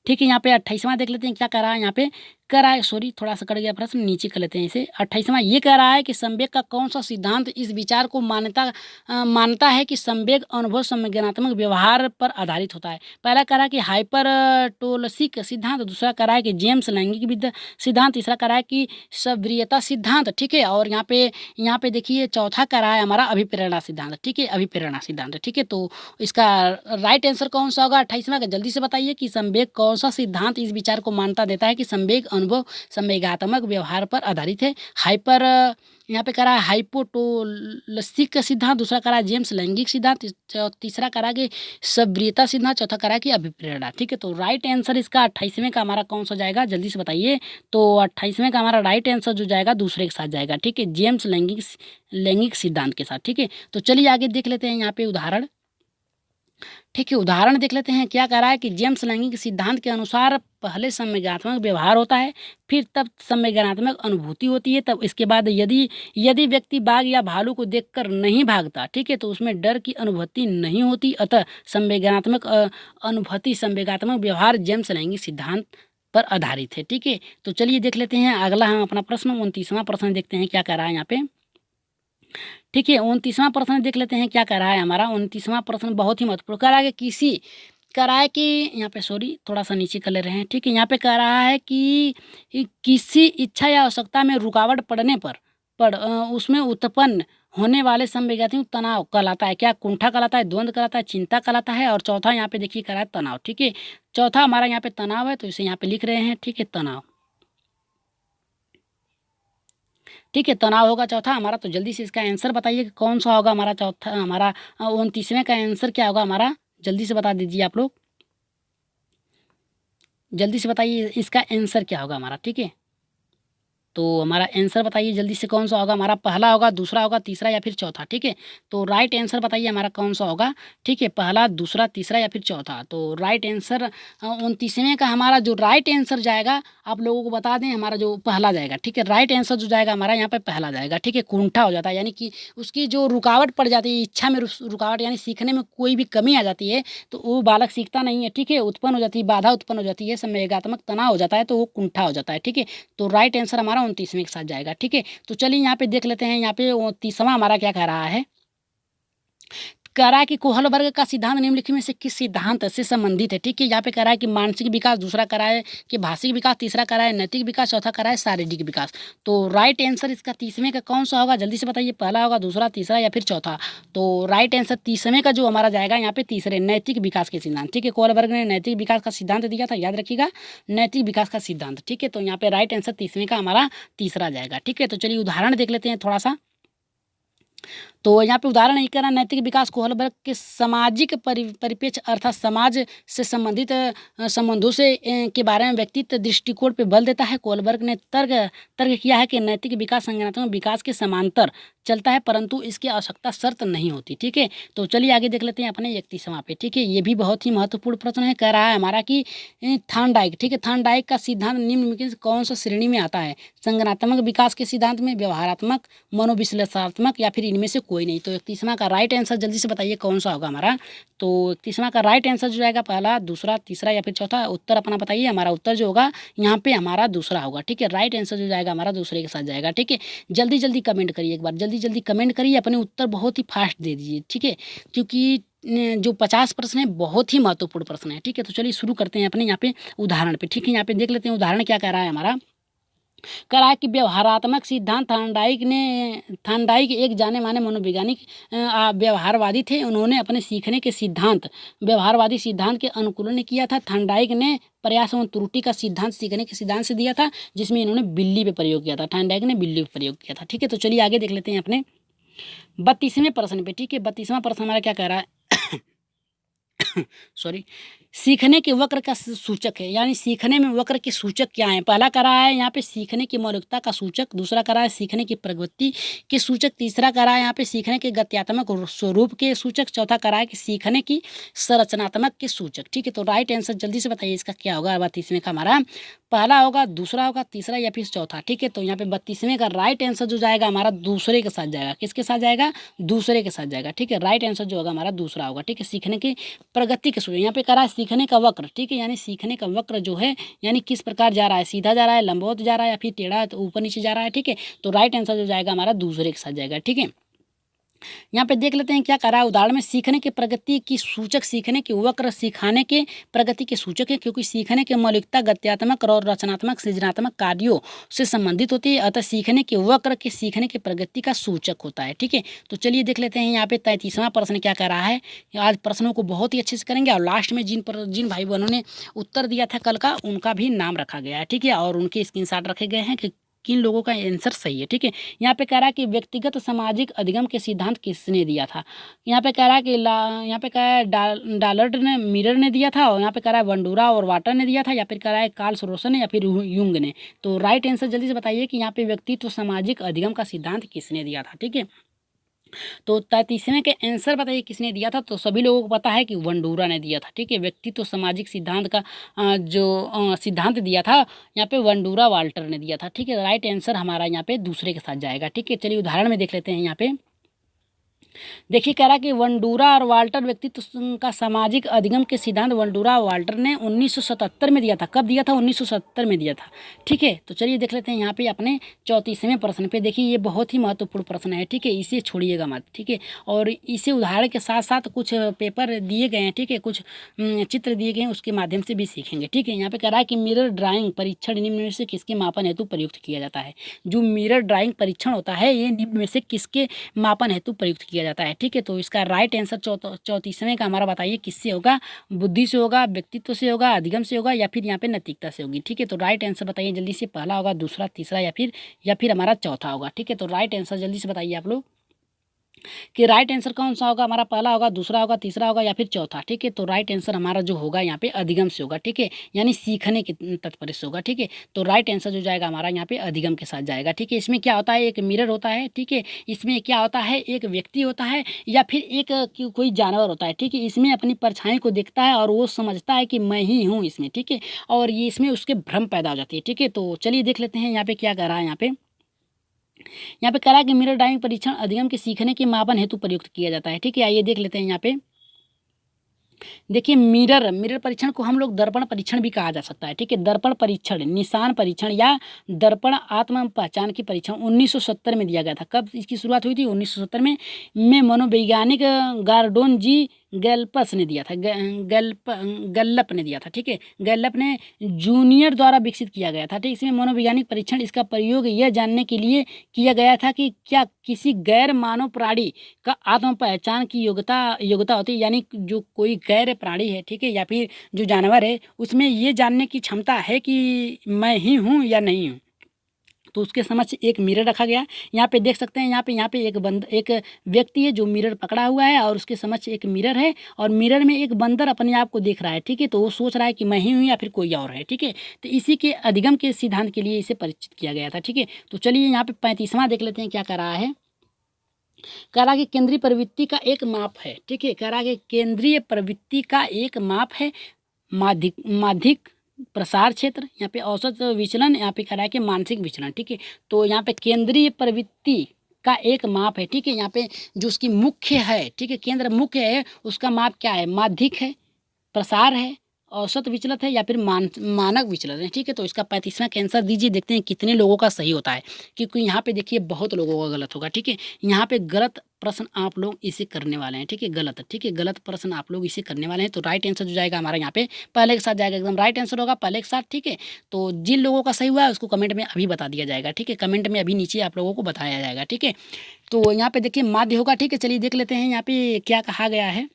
S1: ठीक है। यहाँ पे 28वां देख लेते हैं क्या कह रहा है। यहाँ पे कह रहा है, सॉरी थोड़ा सा कट गया प्रश्न, नीचे कर लेते हैं इसे। 28वां ये कह रहा है कि संवेग का कौन सा सिद्धांत इस विचार को मानता है कि संवेग अनुभव संज्ञानात्मक व्यवहार पर आधारित होता है। पहला कह रहा है कि हाइपरटोलसिक सिद्धांत, दूसरा कह रहा है कि जेम्स लैंगिक विद्या सिद्धांत, तीसरा कह रहा है कि सब्रियता सिद्धांत, ठीक है। और यहाँ पे देखिए चौथा कह रहा है हमारा अभिप्रेरणा सिद्धांत, ठीक है, अभिप्रेरणा सिद्धांत, ठीक है। तो इसका राइट आंसर कौन सा होगा 28वां का, जल्दी से बताइए कि संवेग कौन सा सिद्धांत इस विचार को मान्यता देता है कि संवेग अनुभव संवेगात्मक व्यवहार पर आधारित है। यहाँ पे कह रहा है हाइपोटोलसिक सिद्धांत, दूसरा कह रहा है जेम्स लैंगिक सिद्धांत, तीसरा कह रहा है कि सब्रियता सिद्धांत, चौथा कह रहा है कि अभिप्रेरणा, ठीक है। तो राइट आंसर इसका 28वें का हमारा कौन सा जाएगा, जल्दी से बताइए। तो 28वें का हमारा राइट आंसर जो जाएगा दूसरे के साथ जाएगा, ठीक है, जेम्स लैंगिक सिद्धांत के साथ, ठीक है। तो चलिए आगे देख लेते हैं यहाँ पे उदाहरण, ठीक है। उदाहरण देख लेते हैं क्या कह रहा है कि जेम्स लैंगिक सिद्धांत के अनुसार पहले संवेगात्मक व्यवहार होता है, फिर तब संवेगात्मक अनुभूति होती है, तब इसके बाद यदि व्यक्ति बाघ या भालू को देखकर नहीं भागता, ठीक है, तो उसमें डर की अनुभूति नहीं होती। अतः संवेगात्मक अनुभूति संवेगात्मक व्यवहार जेम्स लैंगिक सिद्धांत पर आधारित है, ठीक है। तो चलिए देख लेते हैं अगला हम अपना प्रश्न 29वां प्रश्न देखते हैं क्या कह रहा है यहाँ पे, ठीक है। 29वां प्रश्न देख लेते हैं क्या कह रहा है हमारा। 29वां प्रश्न बहुत ही महत्वपूर्ण कह रहा है कि कह रहा है कि यहाँ पे सॉरी थोड़ा सा नीचे कर ले रहे हैं, ठीक है। यहाँ पे कह रहा है कि किसी इच्छा या आवश्यकता में रुकावट पड़ने पर उसमें उत्पन्न होने वाले समविघाती तनाव कहलाता है क्या? कुंठा कहलाता है, द्वंद्व कहलाता है, चिंता कहलाता है, और चौथा यहाँ पे देखिए कह रहा है तनाव, ठीक है। चौथा हमारा यहाँ पे तनाव है, तो इसे यहाँ पे लिख रहे हैं, ठीक है, तनाव, ठीक है, तनाव होगा चौथा हमारा। तो जल्दी से इसका आंसर बताइए कि कौन सा होगा हमारा चौथा, हमारा 29वें का आंसर क्या होगा हमारा, जल्दी से बता दीजिए आप लोग, जल्दी से बताइए इसका आंसर क्या होगा हमारा, ठीक है। तो हमारा आंसर बताइए जल्दी से कौन सा होगा हमारा, पहला होगा, दूसरा होगा, तीसरा या फिर चौथा, ठीक है। तो राइट आंसर बताइए हमारा कौन सा होगा, ठीक है, पहला, दूसरा, तीसरा या फिर चौथा। तो राइट आंसर 29वें का हमारा जो राइट आंसर जाएगा, आप लोगों को बता दें, हमारा जो पहला जाएगा, ठीक है। राइट आंसर जो जाएगा हमारा यहाँ पे पहला जाएगा, ठीक है। कुंठा हो जाता है, यानी कि उसकी जो रुकावट पड़ जाती है, इच्छा में रुकावट, यानी सीखने में कोई भी कमी आ जाती है, तो वो बालक सीखता नहीं है, ठीक है, उत्पन्न हो जाती है, बाधा उत्पन्न हो जाती है, संवेगात्मक तनाव हो जाता है, तो वो कुंठा हो जाता है, ठीक है। तो राइट आंसर हमारा 29वें के साथ जाएगा, ठीक है। तो चलिए यहाँ पे देख लेते हैं, यहाँ पे 30वां हमारा क्या कह रहा है, कह रहा है कि कोहल वर्ग का सिद्धांत निम्नलिखित में से किस सिद्धांत से संबंधित है, ठीक है। यहाँ पे कह रहा है कि मानसिक विकास, दूसरा कह रहा है कि भाषिक विकास, तीसरा कह रहा है नैतिक विकास, चौथा कह रहा है शारीरिक विकास। तो राइट आंसर इसका 30वें का कौन सा होगा, जल्दी से बताइए, पहला होगा, दूसरा, तीसरा या फिर चौथा। तो राइट आंसर 30वें का जो हमारा जाएगा यहाँ पे तीसरे, नैतिक विकास के सिद्धांत, ठीक है। कोहल वर्ग ने नैतिक विकास का सिद्धांत दिया था, याद रखिएगा, नैतिक विकास का सिद्धांत, ठीक है। तो यहाँ पे राइट आंसर 30वें का हमारा तीसरा जाएगा, ठीक है। तो चलिए उदाहरण देख लेते हैं थोड़ा सा। तो यहाँ पे उदाहरण ये कह रहा है, नैतिक विकास कोहल वर्ग के सामाजिक परिप्रेक्ष्य अर्थात समाज से संबंधित संबंधों से के बारे में व्यक्तित्व दृष्टिकोण पे बल देता है। कोहल वर्ग ने तर्क तर्क किया है कि नैतिक विकास संज्ञानात्मक विकास के समांतर चलता है, परंतु इसकी आवश्यकता शर्त नहीं होती, ठीक है। तो चलिए आगे देख लेते हैं अपने 31वां पे, ठीक है। ये भी बहुत ही महत्वपूर्ण प्रश्न है, कह रहा है हमारा कि थार्नडाइक, ठीक है, थार्नडाइक का सिद्धांत निम्नलिखित में से कौन सा श्रेणी में आता है, संज्ञानात्मक विकास के सिद्धांत में, व्यवहारात्मक, मनोविश्लेषणात्मक या फिर इनमें से कोई नहीं। तो 31वां का राइट आंसर जल्दी से बताइए कौन सा होगा हमारा। तो 31वां का राइट आंसर जो जाएगा, पहला, दूसरा, तीसरा या फिर चौथा, उत्तर अपना बताइए। हमारा उत्तर जो होगा यहाँ पे हमारा दूसरा होगा, ठीक है। राइट आंसर जो जाएगा हमारा दूसरे के साथ जाएगा, ठीक है। जल्दी जल्दी कमेंट करिए, एक बार जल्दी जल्दी कमेंट करिए, अपने उत्तर बहुत ही फास्ट दे दीजिए, ठीक है, क्योंकि जो 50 प्रश्न है बहुत ही महत्वपूर्ण प्रश्न है, ठीक है। तो चलिए शुरू करते हैं अपने यहाँ पे उदाहरण पे, ठीक है। यहाँ पे देख लेते हैं उदाहरण क्या कह रहा है हमारा, कह रहा है कि व्यवहारात्मक सिद्धांत थार्नडाइक एक जाने माने मनोवैज्ञानिक व्यवहारवादी थे। उन्होंने अपने सीखने के सिद्धांत व्यवहारवादी सिद्धांत के अनुकूलन किया था। थार्नडाइक ने प्रयास एवं त्रुटि का सिद्धांत सीखने के सिद्धांत से दिया था, जिसमें इन्होंने बिल्ली पे प्रयोग किया था, थार्नडाइक ने बिल्ली पे प्रयोग किया था, ठीक है। तो चलिए आगे देख लेते हैं अपने 32वें प्रश्न पे, ठीक है। 32वां प्रश्न हमारा क्या कह रहा है सॉरी, सीखने के वक्र का सूचक है, यानी सीखने में वक्र के सूचक क्या हैं। पहला कह रहा है यहाँ पे सीखने की मौलिकता का सूचक, दूसरा कह रहा है सीखने की प्रगति के सूचक, तीसरा कह रहा है यहाँ पे सीखने के गत्यात्मक स्वरूप के सूचक, चौथा कह रहा है कि सीखने की संरचनात्मक के सूचक, ठीक है। तो राइट आंसर जल्दी से बताइए इसका क्या होगा 32वें का हमारा, पहला होगा, दूसरा होगा, तीसरा या फिर चौथा, ठीक है। तो यहाँ पे 32वें का राइट आंसर जो जाएगा हमारा दूसरे के साथ जाएगा, किसके साथ जाएगा, दूसरे के साथ जाएगा, ठीक है। राइट आंसर जो होगा हमारा दूसरा होगा, ठीक है। सीखने की प्रगति के सूचक, यहाँ पे कह रहा है सीखने का वक्र, ठीक है, यानी सीखने का वक्र जो है, यानी किस प्रकार जा रहा है, सीधा जा रहा है, लंबवत जा रहा है या फिर टेढ़ा तो ऊपर नीचे जा रहा है, ठीक है। तो राइट आंसर जो जाएगा हमारा दूसरे के साथ जाएगा, ठीक है। यहाँ पे देख लेते हैं क्या कह रहा है उदाहरण में, सीखने के प्रगति की सूचक, सीखने के वक्र सिखाने के प्रगति के सूचक है, क्योंकि सीखने के मौलिकता गत्यात्मक और रचनात्मक सृजनात्मक कार्यों से संबंधित होती है, अतः सीखने के वक्र के सीखने के प्रगति का सूचक होता है, ठीक है। तो चलिए देख लेते हैं यहाँ पे 33वां प्रश्न क्या कह रहा है। आज प्रश्नों को बहुत ही अच्छे से करेंगे, और लास्ट में जिन भाई बहनों ने उत्तर दिया था कल का, उनका भी नाम रखा गया है, ठीक है, और उनके स्क्रीनशॉट रखे गए हैं कि किन लोगों का आंसर सही है, ठीक है। यहाँ पे कह रहा है कि व्यक्तिगत सामाजिक अधिगम के सिद्धांत किसने दिया था। यहाँ पे कह रहा है कि यहाँ पे कह रहा है डालर्ट ने, मिरर ने दिया था, और यहाँ पे कह रहा है बंडूरा और वाटर ने दिया था, या फिर कह रहा है कार्ल रोसन ने या फिर युंग ने। तो राइट आंसर जल्दी से बताइए कि यहाँ पे व्यक्तित्व सामाजिक अधिगम का सिद्धांत किसने दिया था, ठीक है। तो 33वें के आंसर बताइए किसने दिया था। तो सभी लोगों को पता है कि वंडूरा ने दिया था, ठीक है। व्यक्तित्व सामाजिक सिद्धांत का जो सिद्धांत दिया था यहाँ पे वंडूरा वाल्टर ने दिया था, ठीक है। राइट आंसर हमारा यहाँ पे दूसरे के साथ जाएगा, ठीक है। चलिए उदाहरण में देख लेते हैं यहाँ पे देखिए कह रहा है कि वंडूरा और वाल्टर व्यक्तित्व का सामाजिक अधिगम के सिद्धांत वंडूरा वाल्टर ने 1977 में दिया था। कब दिया था? 1970 में दिया था। ठीक है, तो चलिए देख लेते हैं यहाँ पे अपने 34वें प्रश्न पे। देखिए ये बहुत ही महत्वपूर्ण प्रश्न है। ठीक है, इसे छोड़िएगा मत। ठीक है, और इसे उदाहरण के साथ साथ कुछ पेपर दिए गए हैं। ठीक है, कुछ चित्र दिए गए हैं, उसके माध्यम से भी सीखेंगे। ठीक है, यहाँ पे कह रहा है कि मिरर ड्राइंग परीक्षण निम्न में से किसके मापन हेतु प्रयुक्त किया जाता है? जो मिरर ड्राइंग परीक्षण होता है ये निम्न में से किसके मापन हेतु प्रयुक्त किया जाता है? ठीक है, तो इसका राइट आंसर 34वें का हमारा बताइए किससे होगा? बुद्धि से होगा, व्यक्तित्व से होगा, अधिगम से होगा, या फिर यहाँ पे नैतिकता से होगी। ठीक है, तो राइट आंसर बताइए जल्दी से। पहला होगा, दूसरा, तीसरा, या फिर हमारा चौथा होगा। ठीक है, तो राइट आंसर जल्दी से बताइए आप लोग कि राइट आंसर कौन सा होगा? हमारा पहला होगा, दूसरा होगा, तीसरा होगा, या फिर चौथा। ठीक है, तो राइट आंसर हमारा जो होगा यहाँ पे अधिगम से होगा। ठीक है, यानी सीखने के तत्पर्य से होगा। ठीक है, तो राइट आंसर जो जाएगा हमारा यहाँ पे अधिगम के साथ जाएगा। ठीक है, इसमें क्या होता है? एक मिरर होता है। ठीक है, इसमें क्या होता है? एक व्यक्ति होता है या फिर एक कोई जानवर होता है। ठीक है, इसमें अपनी परछाई को देखता है और वो समझता है कि मैं ही हूँ इसमें। ठीक है, और ये इसमें उसके भ्रम पैदा हो जाती है। ठीक है, तो चलिए देख लेते हैं यहाँ पे क्या कह रहा है। यहाँ पे कह रहा है कि मिरर ड्राइविंग परीक्षण अधिगम के सीखने के मापन हेतु प्रयुक्त किया जाता है। ठीक है, आइए देख लेते हैं यहाँ पे। देखिए मिरर परीक्षण को हम लोग दर्पण परीक्षण भी कहा जा सकता है। ठीक है, दर्पण परीक्षण, निशान परीक्षण या दर्पण आत्म पहचान की परीक्षण 1970 में दिया गया था। कब इसकी शुरुआत हुई थी? 1970 में मनोवैज्ञानिक गार्डोन जी गैल्पस ने दिया था। गैल्लप ने दिया था। ठीक है, गैल्लप ने जूनियर द्वारा विकसित किया गया था। ठीक, इसमें मनोवैज्ञानिक परीक्षण, इसका प्रयोग यह जानने के लिए किया गया था कि क्या किसी गैर मानव प्राणी का आत्म पहचान की योग्यता होती है, यानी जो कोई गैर प्राणी है। ठीक है, या फिर जो जानवर है उसमें ये जानने की क्षमता है कि मैं ही हूँ या नहीं हूँ। तो उसके समक्ष एक मिरर रखा गया। यहाँ पे देख सकते हैं, यहाँ पे एक व्यक्ति है जो मिरर पकड़ा हुआ है और उसके समक्ष एक मिरर है और मिरर में एक बंदर अपने आप को देख रहा है। ठीक है, तो वो सोच रहा है कि मैं ही हूँ या फिर कोई और है। ठीक है, तो इसी के अधिगम के सिद्धांत के लिए इसे परिचित किया गया था। ठीक है, तो चलिए यहाँ पे 35वां देख लेते हैं क्या कर रहा है। कह रहा कि केंद्रीय प्रवृत्ति का एक माप है। ठीक है, कह रहा कि केंद्रीय प्रवृत्ति का एक माप है माध्यिक प्रसार क्षेत्र, यहाँ पे औसत विचलन, यहाँ पे कह रहा है कि मानसिक विचलन। ठीक है, तो यहाँ पे केंद्रीय प्रवृत्ति का एक माप है। ठीक है, यहाँ पे जो उसकी मुख्य है। ठीक है, केंद्र मुख्य है, उसका माप क्या है? माध्यिक है, प्रसार है, औसत विचलित है, या फिर मानक विचलित है। ठीक है, तो इसका 35वां का आंसर दीजिए, देखते हैं कितने लोगों का सही होता है, क्योंकि यहाँ पे देखिए बहुत लोगों का गलत होगा। ठीक है, यहाँ पे गलत प्रश्न आप लोग इसे करने वाले हैं। ठीक है, गलत। ठीक है, गलत प्रश्न आप लोग इसे करने वाले हैं। तो राइट आंसर जो जाएगा हमारा यहाँ पे पहले के साथ जाएगा, एकदम राइट आंसर होगा पहले के साथ। ठीक है, तो जिन लोगों का सही हुआ है उसको कमेंट में अभी बता दिया जाएगा। ठीक है, कमेंट में अभी नीचे आप लोगों को बताया जाएगा। ठीक है, तो यहाँ पे देखिए माध्य होगा। ठीक है, चलिए देख लेते हैं यहाँ पे क्या कहा गया है।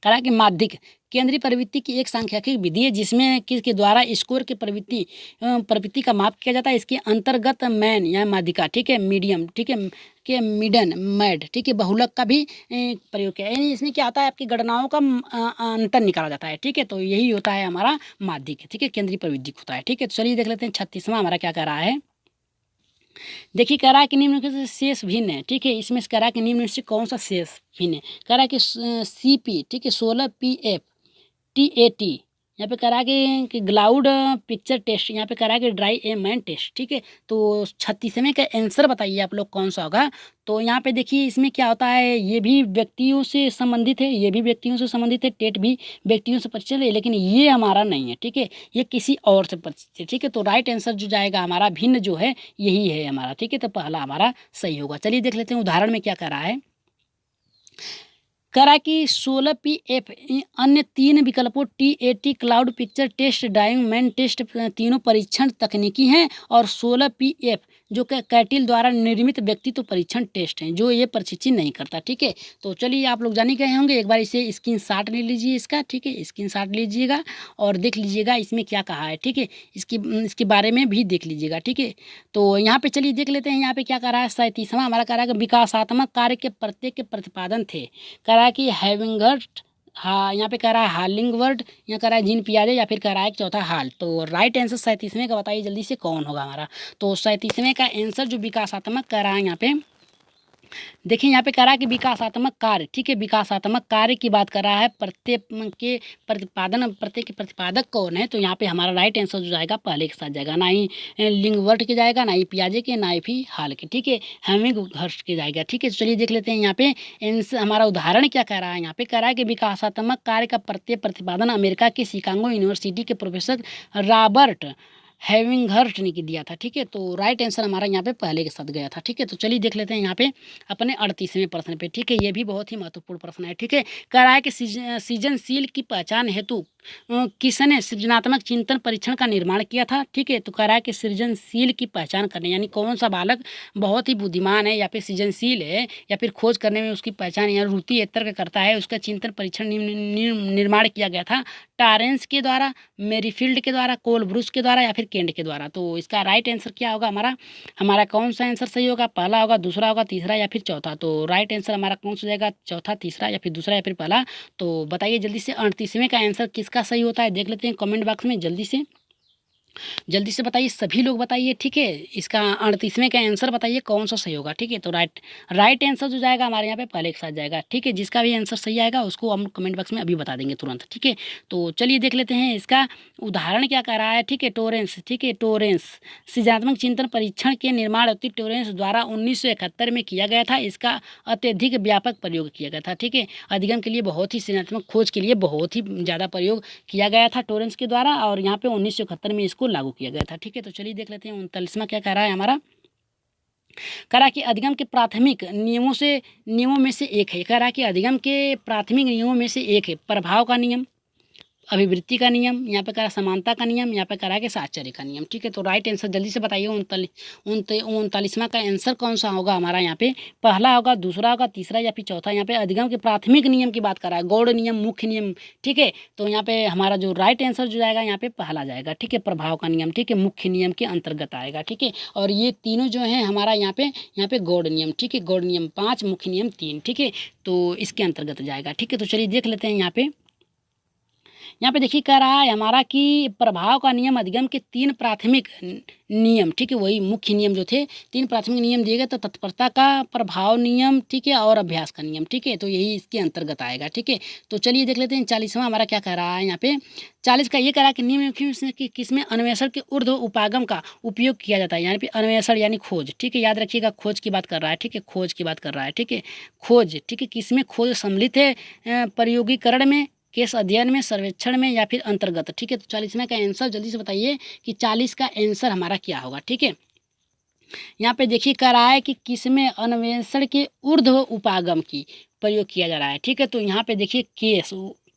S1: कहा कि माध्यिक केंद्रीय प्रवृत्ति की एक सांख्यिकीय विधि है जिसमें किसके द्वारा स्कोर के प्रवृत्ति का माप किया जाता है। इसके अंतर्गत मैन या माध्यिका, ठीक है, मीडियम, ठीक है, के मिडन, मैड, ठीक है, बहुलक का भी प्रयोग किया, यानी इसमें क्या होता है आपकी गणनाओं का अंतर निकाला जाता है। ठीक है, तो यही होता है हमारा माध्यिक। ठीक है, केंद्रीय प्रवृत्ति होता है। ठीक है, तो चलिए देख लेते हैं 36वां हमारा क्या कह रहा है। देखिए कह रहा है कि निम्नलिखित से शेष भिन्न है। ठीक है, इसमें से कह रहा है कि निम्नलिखित से कौन सा शेष भिन्न है। कह रहा है कि CP, ठीक है, 16PF TAT, यहाँ पे कह रहा है कि क्लाउड पिक्चर टेस्ट, यहाँ पे कह रहा है कि ड्राई ए मैन टेस्ट। ठीक है, तो 36वें का आंसर बताइए आप लोग कौन सा होगा। तो यहाँ पे देखिए इसमें क्या होता है, ये भी व्यक्तियों से संबंधित है, ये भी व्यक्तियों से संबंधित है, टेट भी व्यक्तियों से परिचित है, लेकिन ये हमारा नहीं है। ठीक है, ये किसी और से परिचित है। ठीक है, तो राइट आंसर जो जाएगा हमारा भिन्न जो है यही है हमारा। ठीक है, तो पहला हमारा सही होगा। चलिए देख लेते हैं उदाहरण में क्या कह रहा है। कह रहा है कि 16PF अन्य 3 विकल्पों TAT cloud picture test driving man test तीनों परीक्षण तकनीकी हैं और 16PF जो कैटिल द्वारा निर्मित व्यक्तित्व परीक्षण टेस्ट हैं जो ये प्रशिक्षित नहीं करता। ठीक है, तो चलिए आप लोग जाने गए होंगे, एक बार इसे स्क्रीनशॉट ले लीजिए इसका। ठीक है, स्क्रीनशॉट लीजिएगा और देख लीजिएगा इसमें क्या कहा है। ठीक है, इसके बारे में भी देख लीजिएगा। ठीक है, तो यहाँ पे चलिए देख लेते हैं यहाँ पे क्या कह रहा है। 37वां हमारा कह रहा है कि विकासात्मक कार्य के प्रत्येक के प्रतिपादन थे। कह रहा है कि हैविंगर्ट, हाँ यहाँ पे कह रहा है हार्लिंगवर्ड, यहाँ कह रहा है जीन पियाजे, या फिर कह रहा है कि चौथा हाल। तो राइट आंसर 37वें का बताइए जल्दी से कौन होगा हमारा। तो 37वें का आंसर जो विकासात्मक कह रहा है यहाँ पे देखिए यहाँ पे कह रहा है कि विकासात्मक कार्य, ठीक है, विकासात्मक कार्य की बात कर रहा है। प्रत्येक के प्रतिपादन, प्रत्येक के प्रतिपादक कौन है, तो यहाँ पे हमारा राइट आंसर जो जाएगा पहले के साथ जाएगा, ना ही लिंगवर्ट के जाएगा, ना ही पियाजे के, ना ही हाल के, ठीक है, हेमिंगहर्स्ट के जाएगा, ठीक है। तो चलिए देख लेते हैं यहाँ पे हमारा उदाहरण क्या कह रहा है। यहाँ पे कह रहा है कि विकासात्मक कार्य का प्रत्येक प्रतिपादन अमेरिका की शिकागो यूनिवर्सिटी के प्रोफेसर रॉबर्ट हेविंगहर्स्ट ने की दिया था, ठीक है। तो राइट आंसर हमारा यहाँ पे पहले के साथ गया था, ठीक है। तो चलिए देख लेते हैं यहाँ पे अपने 38वें प्रश्न पे, ठीक है। ये भी बहुत ही महत्वपूर्ण प्रश्न है, ठीक है। कह रहा है कि सृजनशील की पहचान हेतु किसने सृजनात्मक चिंतन परीक्षण का निर्माण किया था, ठीक है। तो कह रहा है कि सृजनशील की पहचान करने, यानी कौन सा बालक बहुत ही बुद्धिमान है या फिर सृजनशील है या फिर खोज करने में उसकी पहचान या रुचि एक तर्क करता है, उसका चिंतन परीक्षण निर्माण किया गया था टारेंस के द्वारा, मेरीफील्ड के द्वारा, कोलब्रुस के द्वारा या फिर केंट के द्वारा। तो इसका राइट आंसर क्या होगा हमारा, हमारा कौन सा आंसर सही होगा, पहला होगा, दूसरा होगा, तीसरा या फिर चौथा। तो राइट आंसर हमारा कौन सा जाएगा, चौथा, तीसरा या फिर दूसरा या फिर पहला। तो बताइए जल्दी से 38वें का आंसर किसका सही होता है, देख लेते हैं कमेंट बॉक्स में जल्दी से बताइए, सभी लोग बताइए, ठीक है। इसका 38वें का आंसर बताइए कौन सा सही होगा, ठीक है। तो राइट आंसर जो जाएगा हमारे यहाँ पे पहले के साथ जाएगा, ठीक है। जिसका भी आंसर सही आएगा उसको हम कमेंट बॉक्स में अभी बता देंगे तुरंत, ठीक है। तो चलिए देख लेते हैं इसका उदाहरण क्या कह रहा है, ठीक है। टोरेंस, ठीक है, टोरेंस सृजनात्मक चिंतन परीक्षण के निर्माण अति टोरेंस द्वारा 1971 में किया गया था। इसका अत्यधिक व्यापक प्रयोग किया गया था, ठीक है। अधिगम के लिए बहुत ही सृजनात्मक खोज के लिए बहुत ही ज़्यादा प्रयोग किया गया था टोरेंस के द्वारा, और यहाँ पे 1971 में इसको लागू किया गया था, ठीक है। तो चलिए देख लेते हैं 39वां क्या कह रहा है हमारा। कह रहा है कि अधिगम के प्राथमिक नियमों में से एक है, कह रहा है कि अधिगम के प्राथमिक नियमों में से एक है प्रभाव का नियम, अभिवृत्ति का नियम, यहाँ पे कह रहा है समानता का नियम, यहाँ पे कह रहा है कि साहचर्य का नियम, ठीक है। तो राइट आंसर जल्दी से बताइए 39वां का आंसर कौन सा होगा हमारा, यहाँ पे पहला होगा, दूसरा होगा, तीसरा या फिर चौथा। यहाँ पे अधिगम के प्राथमिक नियम की बात कर रहा है, गौड़ नियम, मुख्य नियम, ठीक है। तो यहाँ पे हमारा जो राइट आंसर जो जाएगा यहाँ पे पहला जाएगा, ठीक है, प्रभाव का नियम, ठीक है, मुख्य नियम के अंतर्गत आएगा, ठीक है। और ये तीनों जो है हमारा यहाँ पे गौड़ नियम, ठीक है, गौड़ नियम 5, मुख्य नियम 3, ठीक है। तो इसके अंतर्गत जाएगा, ठीक है। तो चलिए देख लेते हैं यहाँ पे देखिए कह रहा है हमारा कि प्रभाव का नियम अधिगम के 3 प्राथमिक नियम, ठीक है, वही मुख्य नियम जो थे 3 प्राथमिक नियम दिए गए, तो तत्परता का प्रभाव नियम, ठीक है, और अभ्यास का नियम, ठीक है। तो यही इसके अंतर्गत आएगा, ठीक है। तो चलिए देख लेते हैं 40वां हमारा क्या कह रहा है यहाँ पे। 40 का ये कह रहा है कि निम्नलिखित कि किसमें अन्वेषण के ऊर्ध्व उपागम का उपयोग किया जाता है, यानी कि अन्वेषण यानी खोज, ठीक है, याद रखिएगा खोज की बात कर रहा है, ठीक है, खोज की बात कर रहा है, ठीक है, खोज, ठीक है, किसमें खोज सम्मिलित है, प्रयोगीकरण में, केस अध्ययन में, सर्वेक्षण में या फिर अंतर्गत, ठीक है। तो 40वें का आंसर जल्दी से बताइए कि 40 का आंसर हमारा क्या होगा, ठीक है। यहाँ पे देखिए कह रहा है कि किसमें अन्वेषण के ऊर्ध्व उपागम की प्रयोग किया जा रहा है, ठीक है। तो यहाँ पे देखिए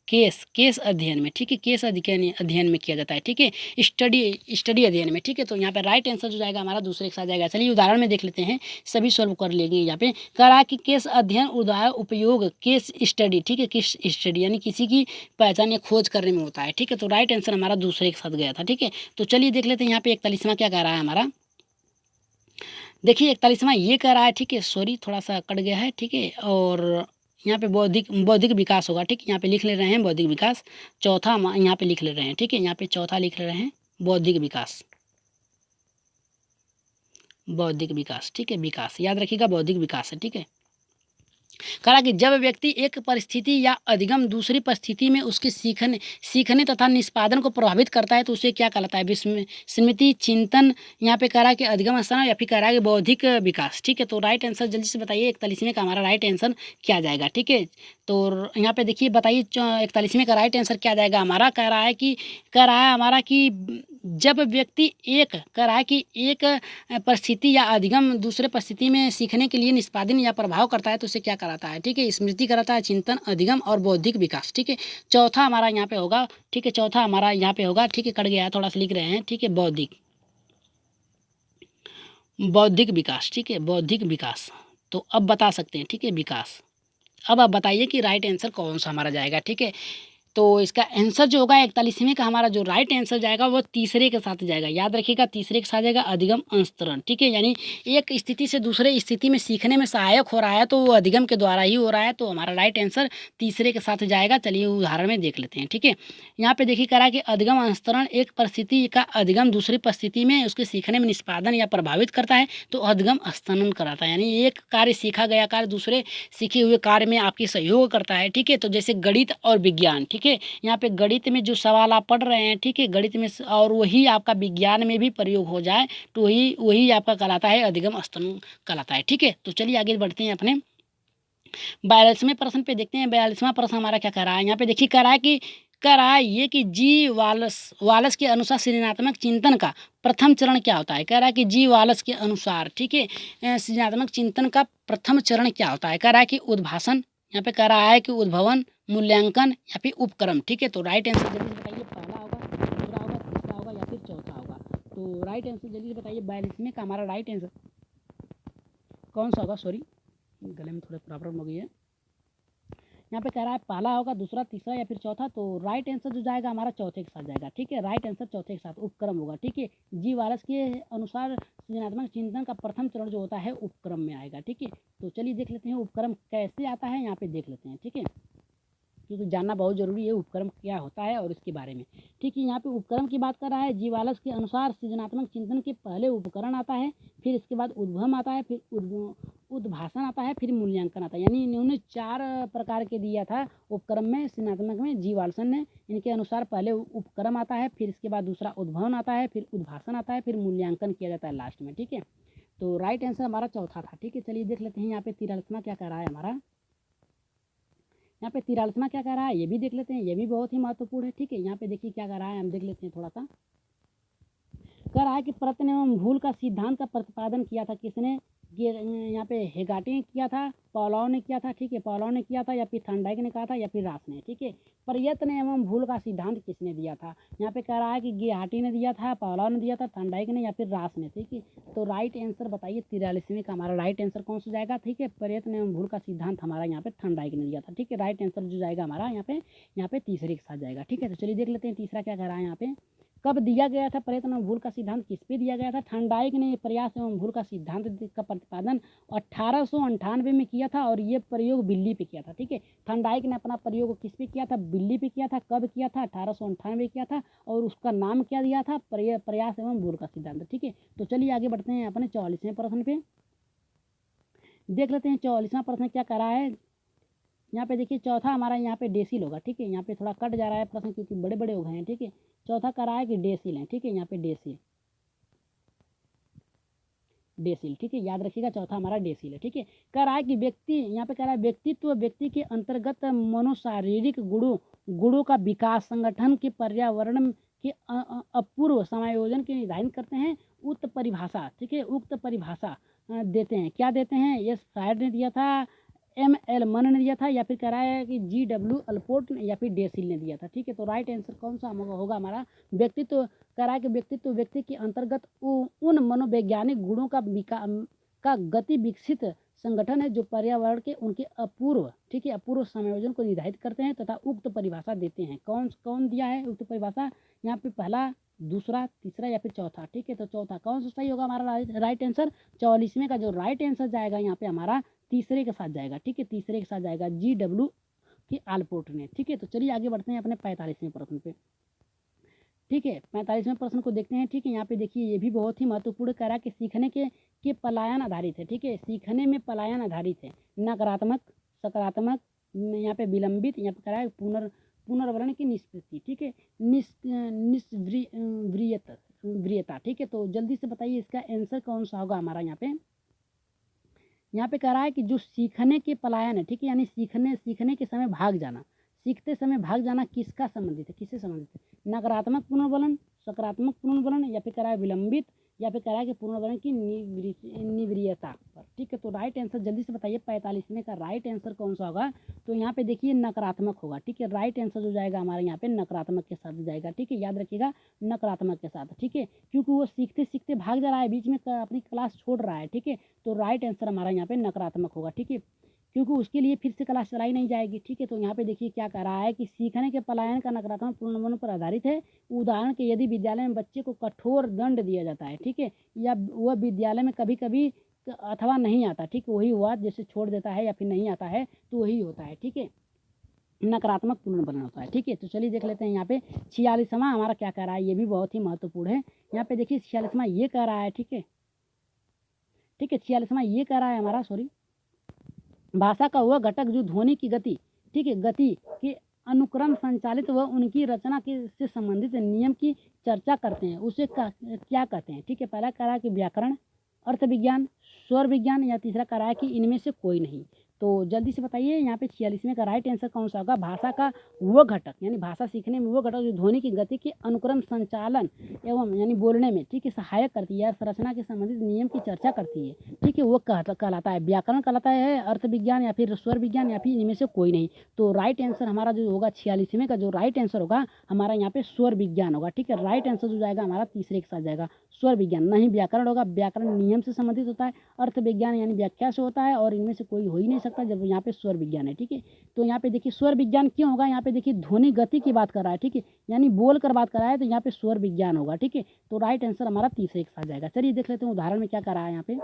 S1: केस अध्ययन में, ठीक है, केस अध्ययन में किया जाता है, ठीक है, स्टडी अध्ययन में, ठीक है। तो यहाँ पे राइट आंसर जो जाएगा हमारा दूसरे के साथ जाएगा। चलिए उदाहरण में देख लेते हैं, सभी सॉल्व कर लेंगे। यहाँ पे कह रहा है कि केस अध्ययन उदाहरण उपयोग केस स्टडी, ठीक है, केस स्टडी यानी किसी की पहचान या खोज करने में होता है, ठीक है। तो राइट आंसर हमारा दूसरे के साथ गया था, ठीक है। तो चलिए देख लेते हैं यहाँ पे 41वां क्या कह रहा है हमारा। देखिए 41वां ये कह रहा है, ठीक है, सॉरी थोड़ा सा कट गया है, ठीक है। और यहाँ पे बौद्धिक विकास होगा, ठीक है, यहाँ पे लिख ले रहे हैं बौद्धिक विकास, चौथा यहाँ पे लिख ले रहे हैं, ठीक है, यहाँ पे चौथा लिख ले रहे हैं बौद्धिक विकास, ठीक है, विकास याद रखिएगा, बौद्धिक विकास है, ठीक है। कहा कि जब व्यक्ति एक परिस्थिति या अधिगम दूसरी परिस्थिति में उसके सीखने तथा निष्पादन को प्रभावित करता है तो उसे क्या कहलाता है, स्मृति, चिंतन, यहाँ पे कह रहा है कि अधिगम स्थान या फिर कह रहा है कि बौद्धिक विकास, ठीक है। तो राइट आंसर जल्दी से बताइए 41वें का हमारा राइट आंसर क्या जाएगा, ठीक है। तो यहाँ पे देखिए बताइए 41वें का राइट आंसर क्या जाएगा हमारा। कह रहा है हमारा कि जब व्यक्ति एक परिस्थिति या अधिगम दूसरे परिस्थिति में सीखने के लिए निष्पादन या प्रभाव करता है तो उसे क्या कराता है, ठीक है, स्मृति कराता है, चिंतन, अधिगम और बौद्धिक विकास, ठीक है। चौथा हमारा यहाँ पे होगा, ठीक है, चौथा हमारा यहाँ पे होगा, ठीक है, कट गया है थोड़ा सा लिख रहे हैं, ठीक है, बौद्धिक विकास, ठीक है, बौद्धिक विकास। तो अब बता सकते हैं, ठीक है, विकास। अब आप बताइए कि राइट आंसर कौन सा हमारा जाएगा, ठीक है। तो इसका आंसर जो होगा 41वें का हमारा जो राइट आंसर जाएगा वो तीसरे के साथ जाएगा। याद रखिएगा, तीसरे के साथ जाएगा अधिगम अंतरण, ठीक है। यानी एक स्थिति से दूसरे स्थिति में सीखने में सहायक हो रहा है तो वो अधिगम के द्वारा ही हो रहा है, तो हमारा राइट आंसर तीसरे के साथ जाएगा। चलिए उदाहरण में देख लेते हैं, ठीक है। यहाँ पे देखिए कह रहा है कि अधिगम अंतरण एक परिस्थिति का अधिगम दूसरी परिस्थिति में उसके सीखने में निष्पादन या प्रभावित करता है तो अधिगम स्तनन कराता है। यानी एक कार्य सीखा गया कार्य दूसरे सीखे हुए कार्य में आपकी सहयोग करता है, ठीक है। तो जैसे गणित और विज्ञान, ठीक है, यहाँ पे गणित में जो सवाल आप पढ़ रहे हैं, ठीक है, गणित में और वही आपका विज्ञान में भी प्रयोग हो जाए तो वही वही आपका कहलाता है अधिगम स्तनन कहलाता है, ठीक है। तो चलिए आगे बढ़ते हैं अपने 42वें प्रश्न पे देखते हैं। 42वां प्रश्न हमारा क्या कह रहा है, यहाँ पे देखिए कह रहा है ये कि जी वालस के अनुसार सृजनात्मक चिंतन का प्रथम चरण क्या होता है। कह रहा है कि जी वालस के अनुसार, ठीक है, सृजनात्मक चिंतन का प्रथम चरण क्या होता है। कह रहा है कि उद्भाषण, यहाँ पे कह रहा है कि उद्भवन, मूल्यांकन या फिर उपक्रम, ठीक है। तो राइट आंसर जल्दी से बताइए, पहला होगा, दूसरा होगा, तीसरा होगा या फिर चौथा होगा। तो राइट आंसर जल्दी से बताइए, 42वें का हमारा राइट आंसर कौन सा होगा। सॉरी, गले में थोड़ा प्रॉब्लम हो गई है। यहाँ पे कह रहा है पहला होगा, दूसरा, तीसरा या फिर चौथा। तो राइट आंसर जो जाएगा हमारा चौथे के साथ जाएगा, ठीक है। राइट आंसर चौथे के साथ उपक्रम होगा, ठीक है। जी वालस के अनुसार सृजनात्मक चिंतन का प्रथम चरण जो होता है उपक्रम में आएगा, ठीक है। तो चलिए देख लेते हैं उपक्रम कैसे आता है, यहाँ पे देख लेते हैं, ठीक है, क्योंकि जानना बहुत जरूरी है उपक्रम क्या होता है और इसके बारे में, ठीक है। यहाँ पे उपक्रम की बात कर रहा है। जीवालस के अनुसार सृजनात्मक चिंतन के पहले उपकरण आता है, फिर इसके बाद उद्भम आता है, फिर उद्भाषण आता है, फिर मूल्यांकन आता है। यानी इन्होंने 4 प्रकार के दिया था उपक्रम में, सृजनात्मक में जीवालसन ने। इनके अनुसार पहले उपक्रम आता है, फिर इसके बाद दूसरा उद्भवन आता है, फिर उद्भाषण आता है, फिर मूल्यांकन किया जाता है लास्ट में, ठीक है। तो राइट आंसर हमारा चौथा था, ठीक है। चलिए देख लेते हैं यहाँ पे 43वां क्या कह रहा है हमारा। यहाँ पे 43वां क्या कह रहा है ये भी देख लेते हैं, ये भी बहुत ही महत्वपूर्ण है, ठीक है। यहाँ पे देखिए क्या कह रहा है, हम देख लेते हैं थोड़ा सा। कह रहा है कि प्रत्यय एवं भूल का सिद्धांत का प्रतिपादन किया था किसने। ये यहाँ पे हेगाटी ने किया था, पॉलाव ने किया था, ठीक है, पॉलाव ने किया था या फिर थर्नडाइक ने कहा था या फिर रास ने, ठीक है। प्रयत्न एवं भूल का सिद्धांत किसने दिया था। यहाँ पे कह रहा है कि गेहाटी ने दिया था, पॉलाव ने दिया था, थर्नडाइक ने या फिर रास ने, ठीक है। तो राइट आंसर बताइए 43वें का हमारा राइट आंसर कौन सा जाएगा, ठीक है। प्रयत्न एवं भूल का सिद्धांत हमारा यहाँ पे थर्नडाइक ने दिया था, ठीक है। राइट आंसर जो जाएगा हमारा यहाँ पे तीसरे के साथ जाएगा, ठीक है। तो चलिए देख लेते हैं तीसरा क्या कह रहा है यहाँ पे। कब दिया गया था प्रयत्न एवं भूल का सिद्धांत, किस पे दिया गया था। थर्नडाइक ने प्रयास एवं भूल का सिद्धांत का प्रतिपादन 1898 में किया था और ये प्रयोग बिल्ली पे किया था, ठीक है। थर्नडाइक ने अपना प्रयोग किस पे किया था, बिल्ली पे किया था। कब किया था, 1898 किया था और उसका नाम क्या दिया था, प्रयास एवं भूल का सिद्धांत, ठीक है। तो चलिए आगे बढ़ते हैं अपने 44वें प्रश्न पे। देख लेते हैं 44वां प्रश्न क्या कर रहा है। यहाँ पे देखिए चौथा हमारा यहाँ पे डेसिल होगा, ठीक है। यहाँ पे थोड़ा कट जा रहा है प्रश्न क्योंकि बड़े बड़े हो गए हैं, ठीक है। चौथा कह रहा है कि डेसिल है, ठीक है। यहाँ पे डेसिल, ठीक है, याद रखिएगा चौथा हमारा डेसिल है, ठीक है। कह रहा है कि व्यक्ति, यहाँ पे कह रहा है व्यक्तित्व व्यक्ति के अंतर्गत मनोशारीरिक गुणों का विकास संगठन के पर्यावरण के अपूर्व समायोजन के निर्धारित करते हैं। उक्त परिभाषा, ठीक है, उक्त परिभाषा देते हैं, क्या देते हैं। ये फ्रायड ने दिया था, एल मन ने दिया था या फिर कह रहा है कि GW अल्पोर्ट या फिर डेसिल ने दिया था, ठीक है। तो राइट आंसर कौन सा होगा हमारा। व्यक्तित्व कह रहा है कि व्यक्तित्व व्यक्ति के अंतर्गत उन मनोवैज्ञानिक गुणों का गति विकसित संगठन है जो पर्यावरण के उनके अपूर्व, ठीक है, अपूर्व संयोजन को निर्धारित करते हैं तथा उक्त परिभाषा देते हैं। कौन कौन दिया है उक्त परिभाषा, यहाँ पे पहला, दूसरा, तीसरा या फिर चौथा, ठीक है। तो चौथा कौन सा सही होगा हमारा राइट आंसर। 44वें का जो राइट आंसर जाएगा यहाँ पे हमारा तीसरे के साथ जाएगा, ठीक है। तीसरे के साथ जाएगा GW की आलपोर्ट ने, ठीक है। तो चलिए आगे बढ़ते हैं अपने 45वें प्रश्न पे, ठीक है। 45वें प्रश्न को देखते हैं, ठीक है। यहाँ पे देखिए ये भी बहुत ही महत्वपूर्ण कह रहा है कि सीखने के पलायन आधारित है, ठीक है। सीखने में पलायन आधारित है, नकारात्मक, सकारात्मक, यहाँ पे विलंबित, यहाँ पे कह रहा है पुनर्वरण की निष्पत्ति, ठीक है, निष्क्रियता, ठीक है। तो जल्दी से बताइए इसका आंसर कौन सा होगा हमारा। यहाँ पे कह रहा है कि जो सीखने के पलायन है, ठीक है, यानी सीखने के समय भाग जाना, सीखते समय भाग जाना किसका संबंधित है, किससे संबंधित है। नकारात्मक पुनर्वलन, सकारात्मक पुनर्वलन या फिर कह रहा है विलंबित या फिर कह रहा है कि पुनर्वलन की निवृत्ता पर, ठीक है। तो राइट आंसर जल्दी से बताइए 45वें का राइट आंसर कौन सा होगा। तो यहाँ पे देखिए नकारात्मक होगा, ठीक है। राइट आंसर जो जाएगा हमारे यहाँ पे नकारात्मक के साथ जाएगा, ठीक है। याद रखिएगा नकारात्मक के साथ, ठीक है, क्योंकि वो सीखते सीखते भाग जा रहा है, बीच में अपनी क्लास छोड़ रहा है, ठीक है। तो राइट आंसर हमारा यहाँ पे नकारात्मक होगा, ठीक है। क्योंकि उसके लिए फिर से क्लास चलाई नहीं जाएगी। ठीक है, तो यहाँ पे देखिए क्या कह रहा है कि सीखने के पलायन का नकारात्मक पूर्वानुमान पर आधारित है। उदाहरण के यदि विद्यालय में बच्चे को कठोर दंड दिया जाता है, ठीक है, या वह विद्यालय में कभी कभी अथवा नहीं आता, ठीक है, वही हुआ, जैसे छोड़ देता है या फिर नहीं आता है तो वही होता है। ठीक है, नकारात्मक पुनर्वलन होता है। ठीक है, तो चलिए देख लेते हैं यहाँ पे 46वां हमारा क्या कह रहा है, ये भी बहुत ही महत्वपूर्ण है। यहाँ पे देखिए 46वां ये कह रहा है, ठीक है, ठीक है, 46वां ये कह रहा है हमारा, सॉरी, भाषा का वह घटक जो ध्वनि की गति, ठीक है, गति के अनुक्रम संचालित व उनकी रचना के से संबंधित नियम की चर्चा करते हैं, उसे क्या कहते हैं। ठीक है, पहला कह रहा है कि व्याकरण, अर्थ विज्ञान, स्वर विज्ञान, या तीसरा कह रहा है कि इनमें से कोई नहीं। तो जल्दी से बताइए यहाँ पे 46वें का राइट आंसर कौन सा होगा। भाषा का वो घटक, यानी भाषा सीखने में वो घटक जो ध्वनि की गति के अनुक्रम संचालन एवं यानी बोलने में, ठीक है, सहायक करती है, संरचना के संबंधित नियम की चर्चा करती है, ठीक है, वो कहलाता है व्याकरण, कहलाता है अर्थ विज्ञान, या फिर स्वर विज्ञान, या फिर इनमें से कोई नहीं। तो राइट आंसर हमारा जो होगा 46वें का जो राइट आंसर होगा हमारा यहाँ पे स्वर विज्ञान होगा। ठीक है, राइट आंसर जो जाएगा हमारा तीसरे के साथ जाएगा, स्वर विज्ञान, नहीं व्याकरण होगा। व्याकरण नियम से संबंधित होता है, अर्थ विज्ञान यानी व्याख्या से होता है, और इनमें से कोई हो ही नहीं सकता जब यहाँ पे स्वर विज्ञान है। ठीक है, तो यहाँ पे देखिए स्वर विज्ञान क्यों होगा, यहाँ पे देखिए ध्वनि गति की बात कर रहा है, ठीक है, यानी बोल कर बात कर रहा है, तो यहाँ पे स्वर विज्ञान होगा। ठीक है, तो राइट आंसर हमारा तीसरे के साथ जाएगा। चलिए देख लेते हैं उदाहरण में क्या कर रहा है यहाँ पे।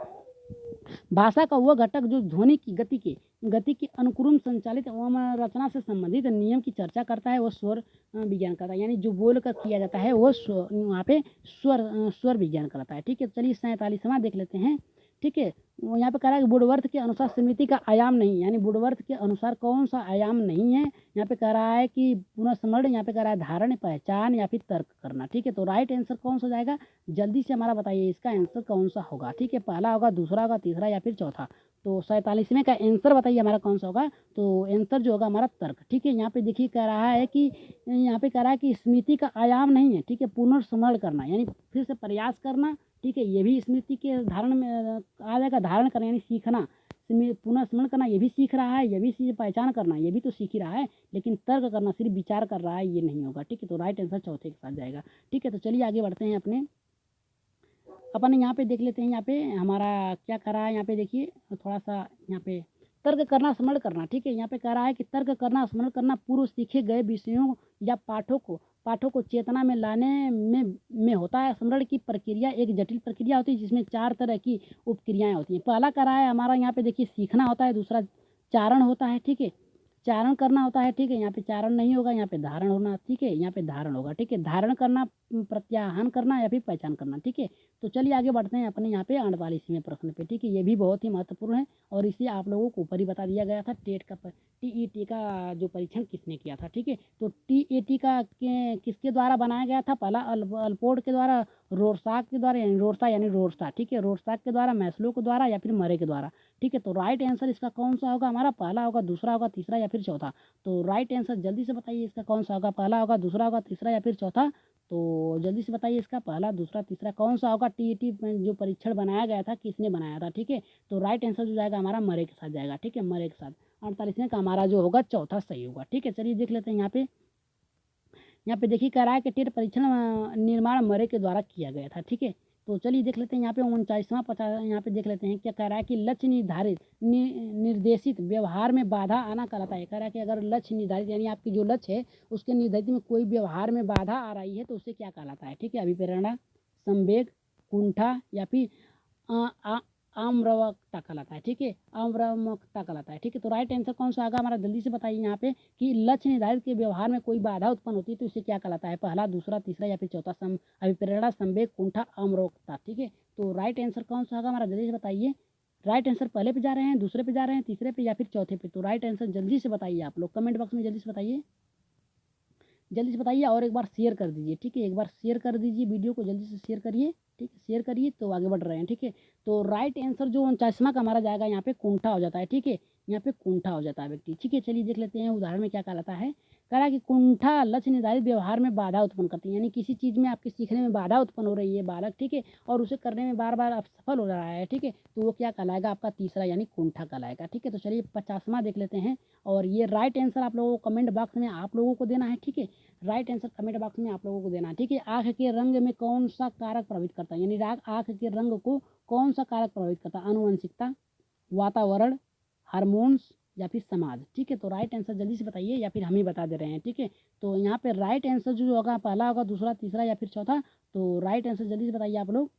S1: भाषा का वह घटक जो ध्वनि की गति के अनुक्रम संचालित एवं रचना से संबंधित नियम की चर्चा करता है, वो स्वर विज्ञान करता है, यानी जो बोल कर किया जाता है वो वहाँ पे स्वर विज्ञान करता है। ठीक है, चलिए 47वां देख लेते हैं। ठीक है, वो यहाँ पे कह रहा है कि वुडवर्थ के अनुसार स्मृति का आयाम नहीं, यानी वुडवर्थ के अनुसार कौन सा आयाम नहीं है। यहाँ पे कह रहा है कि पुनः स्मरण, यहाँ पे कह रहा है धारण, पहचान, या फिर तर्क करना। ठीक है, तो राइट आंसर कौन सा जाएगा, जल्दी से हमारा बताइए इसका आंसर कौन सा होगा। ठीक है, पहला होगा, दूसरा होगा, तीसरा, या फिर चौथा। तो 47वें का आंसर बताइए हमारा कौन सा होगा। तो आंसर जो होगा हमारा तर्क। ठीक है, यहाँ पे देखिए कह रहा है कि यहाँ पे कह रहा है कि स्मृति का आयाम नहीं है। ठीक है, पुनर्स्मरण करना यानी फिर से प्रयास करना। ठीक है, ये भी स्मृति के धारण में आ जाएगा। धारण करना यानी सीखना, पुनः स्मरण करना ये भी सीख रहा है, ये भी पहचान करना ये भी तो सीख ही रहा है, लेकिन तर्क करना सिर्फ विचार कर रहा है, ये नहीं होगा। ठीक है, तो राइट आंसर चौथे के साथ जाएगा। ठीक है, तो चलिए आगे बढ़ते हैं अपन यहाँ पे देख लेते हैं। यहाँ पे हमारा क्या कर रहा है, यहाँ पे देखिए थोड़ा सा यहाँ पे तर्क करना, स्मरण करना। ठीक है, यहाँ पे कह रहा है कि तर्क करना, स्मरण करना पूर्व सीखे गए विषयों या पाठों को चेतना में लाने में होता है। स्मरण की प्रक्रिया एक जटिल प्रक्रिया होती है जिसमें 4 तरह की उपक्रियाएं होती हैं। पहला कह रहा है हमारा यहाँ पे देखिए सीखना होता है, दूसरा चारण होता है, ठीक है, चारण करना होता है, ठीक है, यहाँ पे चारण नहीं होगा, यहाँ पे धारण होना, ठीक है, यहाँ पे धारण होगा। ठीक है, धारण करना, प्रत्याहन करना, या फिर पहचान करना। ठीक है, तो चलिए आगे बढ़ते हैं अपने यहाँ पे 48वें प्रश्न पे। ठीक है, ये भी बहुत ही महत्वपूर्ण है, और इसे आप लोगों को ऊपर ही बता दिया गया था। टीईटी का जो परीक्षण किसने किया था। ठीक है, तो टीईटी का किसके द्वारा बनाया गया था। पहला अल्पोर्ट के द्वारा, रोरसाक के द्वारा, यानी रोरसा, ठीक है, रोरसाक के द्वारा, मैस्लो के द्वारा, या फिर मरे के द्वारा। ठीक है, तो राइट आंसर इसका कौन सा होगा हमारा, पहला होगा, दूसरा होगा, तीसरा, या फिर चौथा। तो राइट आंसर जल्दी से बताइए इसका कौन सा होगा, पहला होगा, दूसरा होगा, तीसरा, या फिर चौथा। तो जल्दी से बताइए इसका पहला, दूसरा, तीसरा कौन सा होगा। टीईटी में जो परीक्षण बनाया गया था किसने बनाया था। ठीक है, तो राइट आंसर जो जाएगा हमारा मरे के साथ जाएगा। ठीक है, मरे के साथ। 48वें का हमारा जो होगा चौथा सही होगा। ठीक है, चलिए देख लेते हैं यहाँ पे देखिए कह रहा है कि टेट परीक्षण निर्माण मरे के द्वारा किया गया था। ठीक है, तो चलिए देख लेते हैं यहाँ पे 49वां 50 यहाँ पे देख लेते हैं क्या कह रहा है कि लक्ष्य निर्धारित निर्देशित व्यवहार में बाधा आना कहलाता है। कह रहा है कि अगर लक्ष्य निर्धारित यानी आपकी जो लक्ष्य है उसके निर्धारित में कोई व्यवहार में बाधा आ रही है तो उसे क्या कहलाता है। ठीक है, अभिप्रेरणा, संवेग, कुंठा, या फिर आम्रवक्ता कहलाता है। ठीक है, आम्रवक्ता कहलाता है। ठीक है, तो राइट आंसर कौन सा आएगा हमारा, जल्दी से बताइए यहाँ पे कि लक्ष्य निर्धारित के व्यवहार में कोई बाधा उत्पन्न होती है तो इसे क्या कहलाता है, पहला, दूसरा, तीसरा, या फिर चौथा। अभिप्रेरणा, संवेग, कुंठा, आम्रवक्ता। ठीक है, तो राइट आंसर कौन सा होगा हमारा, जल्दी से बताइए। राइट आंसर पहले पे जा रहे हैं, दूसरे पे जा रहे हैं, तीसरे पे, या फिर चौथे पे। तो राइट आंसर जल्दी से बताइए आप लोग कमेंट बॉक्स में, जल्दी से बताइए, जल्दी से बताइए, और एक बार शेयर कर दीजिए। ठीक है, एक बार शेयर कर दीजिए वीडियो को, जल्दी से शेयर करिए। ठीक है, शेयर करिए तो आगे बढ़ रहे हैं। ठीक है, तो राइट आंसर जो 49वां का हमारा जाएगा यहाँ पे कुंठा हो जाता है। ठीक है, यहाँ पे कुंठा हो जाता है व्यक्ति। ठीक है, चलिए देख लेते हैं उदाहरण में क्या कहलाता है। कह रहा है कि कुंठा लक्ष्य निर्धारित व्यवहार में बाधा उत्पन्न करती है, यानी किसी चीज़ में आपके सीखने में बाधा उत्पन्न हो रही है बालक, ठीक है, और उसे करने में बार बार असफल हो रहा है। ठीक है, तो वो क्या कहलाएगा आपका तीसरा यानी कुंठा कहलाएगा। ठीक है, तो चलिए 50वां देख लेते हैं, और ये राइट आंसर आप लोगों को कमेंट बॉक्स में आप लोगों को देना है। ठीक है, राइट आंसर कमेंट बॉक्स में आप लोगों को देना है। ठीक है, आँख के रंग में कौन सा कारक प्रभावित करता है, यानी आँख के रंग को कौन सा कारक प्रभावित करता है, आनुवंशिकता, वातावरण, हार्मोन्स, या फिर समाज। ठीक है, तो राइट आंसर जल्दी से बताइए या फिर हम ही बता दे रहे हैं। ठीक है, तो यहाँ पे राइट आंसर जो होगा पहला होगा, दूसरा, तीसरा या फिर चौथा। तो राइट आंसर जल्दी से बताइए आप लोग।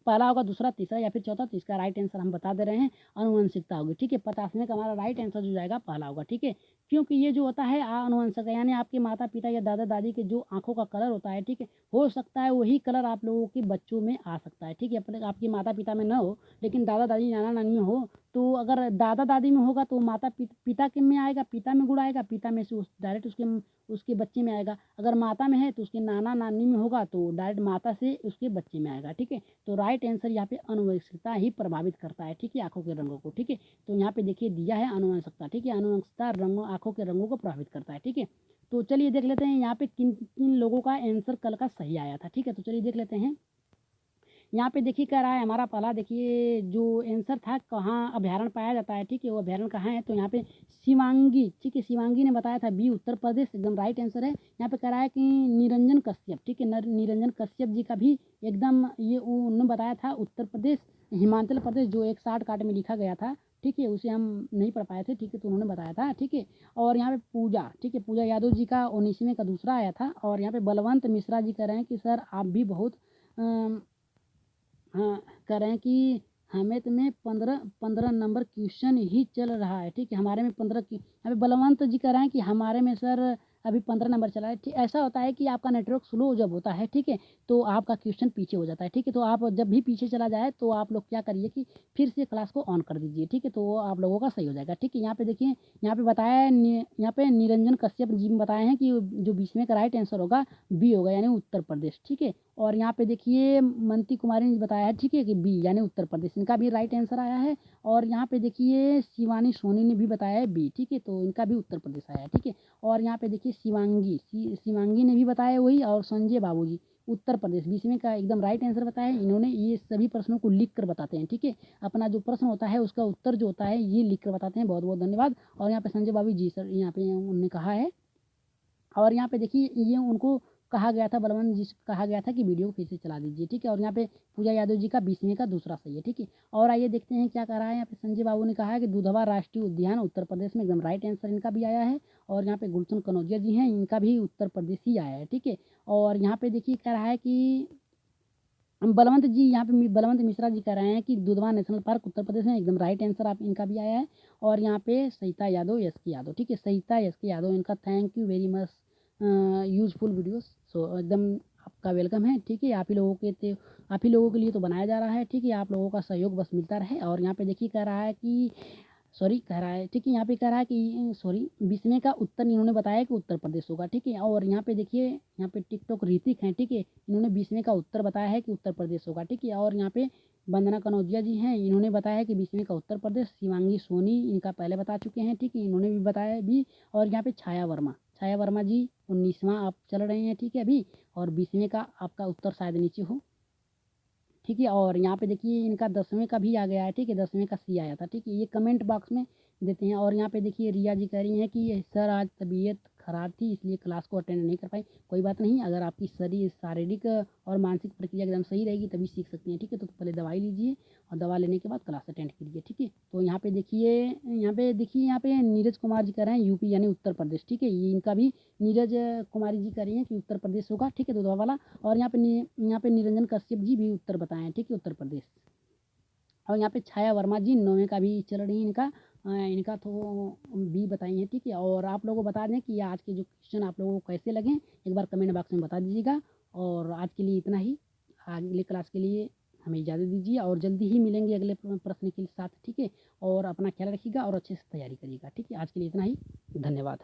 S1: पहला होगा, दूसरा, तीसरा या फिर चौथा। तो इसका राइट आंसर हम बता दे रहे हैं, आनुवंशिकता होगी। ठीक है, 50वें का हमारा राइट आंसर जो जाएगा पहला होगा। ठीक है, क्योंकि ये जो होता है आनुवंशिकता, यानी आपके माता पिता या दादा दादी के जो आंखों का कलर होता है, ठीक है, हो सकता है वही कलर आप लोगों के बच्चों में आ सकता है। ठीक है, अपने आपके माता पिता में ना हो, लेकिन दादा दादी नाना नानी में हो। तो अगर दादा दादी में होगा तो माता पिता के में आएगा, पिता में गुण आएगा, पिता में से उस डायरेक्ट उसके उसके बच्चे में आएगा। अगर माता में है तो उसके नाना नानी में होगा तो डायरेक्ट माता से उसके बच्चे में आएगा। ठीक है, तो राइट आंसर यहाँ पे आनुवंशिकता ही प्रभावित करता है। ठीक है, आंखों के रंगों को। ठीक है, तो यहाँ पे देखिए दिया है आनुवंशिकता। ठीक है, आनुवंशिकता रंगों आंखों के रंगों को प्रभावित करता है। ठीक है, तो चलिए देख लेते हैं यहाँ पे किन किन लोगों का आंसर कल का सही आया था। ठीक है, तो चलिए देख लेते हैं। यहाँ पे देखिए कह रहा है हमारा पहला, देखिए जो आंसर था कहाँ अभ्यारण्य पाया जाता है। ठीक है, वो अभ्यारण्य कहाँ है, तो यहाँ पे शिवांगी। ठीक है, शिवांगी ने बताया था बी, उत्तर प्रदेश, एकदम राइट आंसर है। यहाँ पे कह रहा है कि निरंजन कश्यप। ठीक है, निरंजन कश्यप जी का भी एकदम ये उन्होंने बताया था उत्तर प्रदेश, हिमाचल प्रदेश, जो एक शॉर्ट काट में लिखा गया था। ठीक है, उसे हम नहीं पढ़ पाए थे। ठीक है, तो उन्होंने बताया था। ठीक है, और यहाँ पे पूजा, ठीक है, पूजा यादव जी का 19वें का दूसरा आया था। और यहाँ पे बलवंत मिश्रा जी कह रहे हैं कि सर आप भी बहुत हाँ, कह रहे हैं कि हमें में 15 नंबर क्वेश्चन ही चल रहा है। ठीक है, हमारे में 15 की, यहाँ पे बलवंत जी कह रहे हैं कि हमारे में सर अभी 15 नंबर चला है। ठीक, ऐसा होता है कि आपका नेटवर्क स्लो जब होता है, ठीक है, तो आपका क्वेश्चन पीछे हो जाता है। ठीक है, तो आप जब भी पीछे चला जाए तो आप लोग क्या करिए कि फिर से क्लास को ऑन कर दीजिए। ठीक है, तो वो आप लोगों का सही हो जाएगा। ठीक है, यहाँ पे देखिए, यहाँ पे बताया है यहाँ पे निरंजन कश्यप जी ने बताए हैं कि जो 20वें का राइट आंसर होगा बी होगा, यानी उत्तर प्रदेश। ठीक है, और यहाँ पे देखिए मंती कुमारी ने बताया है, ठीक है, कि बी यानी उत्तर प्रदेश, इनका भी राइट आंसर आया है। और यहाँ पे देखिए शिवानी सोनी ने भी बताया है बी। ठीक है, तो इनका भी उत्तर प्रदेश आया है। ठीक है, और यहाँ पे देखिए शिवांगी ने भी बताया वही, और संजय बाबू जी उत्तर प्रदेश 20वें का एकदम राइट आंसर बताया है। इन्होंने ये सभी प्रश्नों को लिख कर बताते हैं। ठीक है, अपना जो प्रश्न होता है उसका उत्तर जो होता है ये लिख कर बताते हैं। बहुत बहुत धन्यवाद। और यहाँ पे संजय बाबू जी सर यहाँ पे उन्होंने कहा है। और यहाँ पे देखिए ये उनको कहा गया था, बलवंत जी से कहा गया था कि वीडियो को फिर से चला दीजिए। ठीक है, और यहाँ पे पूजा यादव जी का 20वें का दूसरा सही है। ठीक है, और आइए देखते हैं क्या कह रहा है। यहाँ पे संजय बाबू ने कहा है कि दुधवा राष्ट्रीय उद्यान उत्तर प्रदेश में, एकदम राइट आंसर इनका भी आया है। और यहाँ पे गुलशन कनौजिया जी हैं, इनका भी उत्तर प्रदेश ही आया है। ठीक है, और यहाँ पे देखिए कह रहा है कि बलवंत जी, यहाँ पे बलवंत मिश्रा जी कह रहे हैं कि दुधवा नेशनल पार्क उत्तर प्रदेश में, एकदम राइट आंसर आप इनका भी आया है। और यहाँ पे सरिता यादव, एस के यादव। ठीक है, सरिता एस के यादव, इनका thank you very much useful videos. So एकदम आपका वेलकम है। ठीक है, आप ही लोगों के लिए तो बनाया जा रहा है। ठीक है, आप लोगों का सहयोग बस मिलता रहे। और यहाँ पे देखिए कह रहा है कि सॉरी कह रहा है, ठीक है, यहाँ पे कह रहा है कि सॉरी 20वें का उत्तर इन्होंने बताया कि उत्तर प्रदेश होगा। ठीक है, और यहाँ पे देखिए यहाँ पे टिकटॉक ऋतिक हैं। ठीक है, इन्होंने 20वें का उत्तर बताया है कि उत्तर प्रदेश होगा। ठीक है, और यहाँ पे वंदना कनौजिया जी हैं, इन्होंने बताया है कि 20वें का उत्तर प्रदेश। शिवांगी सोनी इनका पहले बता चुके हैं। ठीक है, इन्होंने भी बताया भी। और यहाँ पे छाया वर्मा जी 19वां आप चल रहे हैं। ठीक है, अभी, और 20वें का आपका उत्तर शायद नीचे हो। ठीक है, और यहाँ पे देखिए इनका 10वें का भी आ गया है। ठीक है, 10वें का सी आया था। ठीक है, ये कमेंट बॉक्स में देते हैं। और यहाँ पे देखिए रिया जी कह रही हैं कि सर आज तबीयत ख़राब थी इसलिए क्लास को अटेंड नहीं कर पाई। कोई बात नहीं, अगर आपकी शारीरिक और मानसिक प्रक्रिया एकदम सही रहेगी तभी सीख सकती हैं। ठीक है, तो पहले दवाई लीजिए और दवा लेने के बाद क्लास अटेंड कीजिए। ठीक है, तो यहाँ पे नीरज कुमार जी कह रहे हैं यूपी यानी उत्तर प्रदेश। ठीक है, ये इनका भी नीरज कुमारी जी कह रही हैं कि उत्तर प्रदेश होगा। ठीक है, तो दवा वाला। और यहाँ पे निरंजन कश्यप जी भी उत्तर बताए हैं। ठीक है, उत्तर प्रदेश। और यहाँ पे छाया वर्मा जी 9वें का भी चल रही है इनका तो बी बताई हैं। ठीक है, और आप लोगों को बता दें कि आज के जो क्वेश्चन आप लोगों को कैसे लगे एक बार कमेंट बॉक्स में बता दीजिएगा। और आज के लिए इतना ही। अगली क्लास के लिए हमें इजाज़त दीजिए और जल्दी ही मिलेंगे अगले प्रश्न के साथ। ठीक है, और अपना ख्याल रखिएगा और अच्छे से तैयारी करिएगा। ठीक है, आज के लिए इतना ही। धन्यवाद।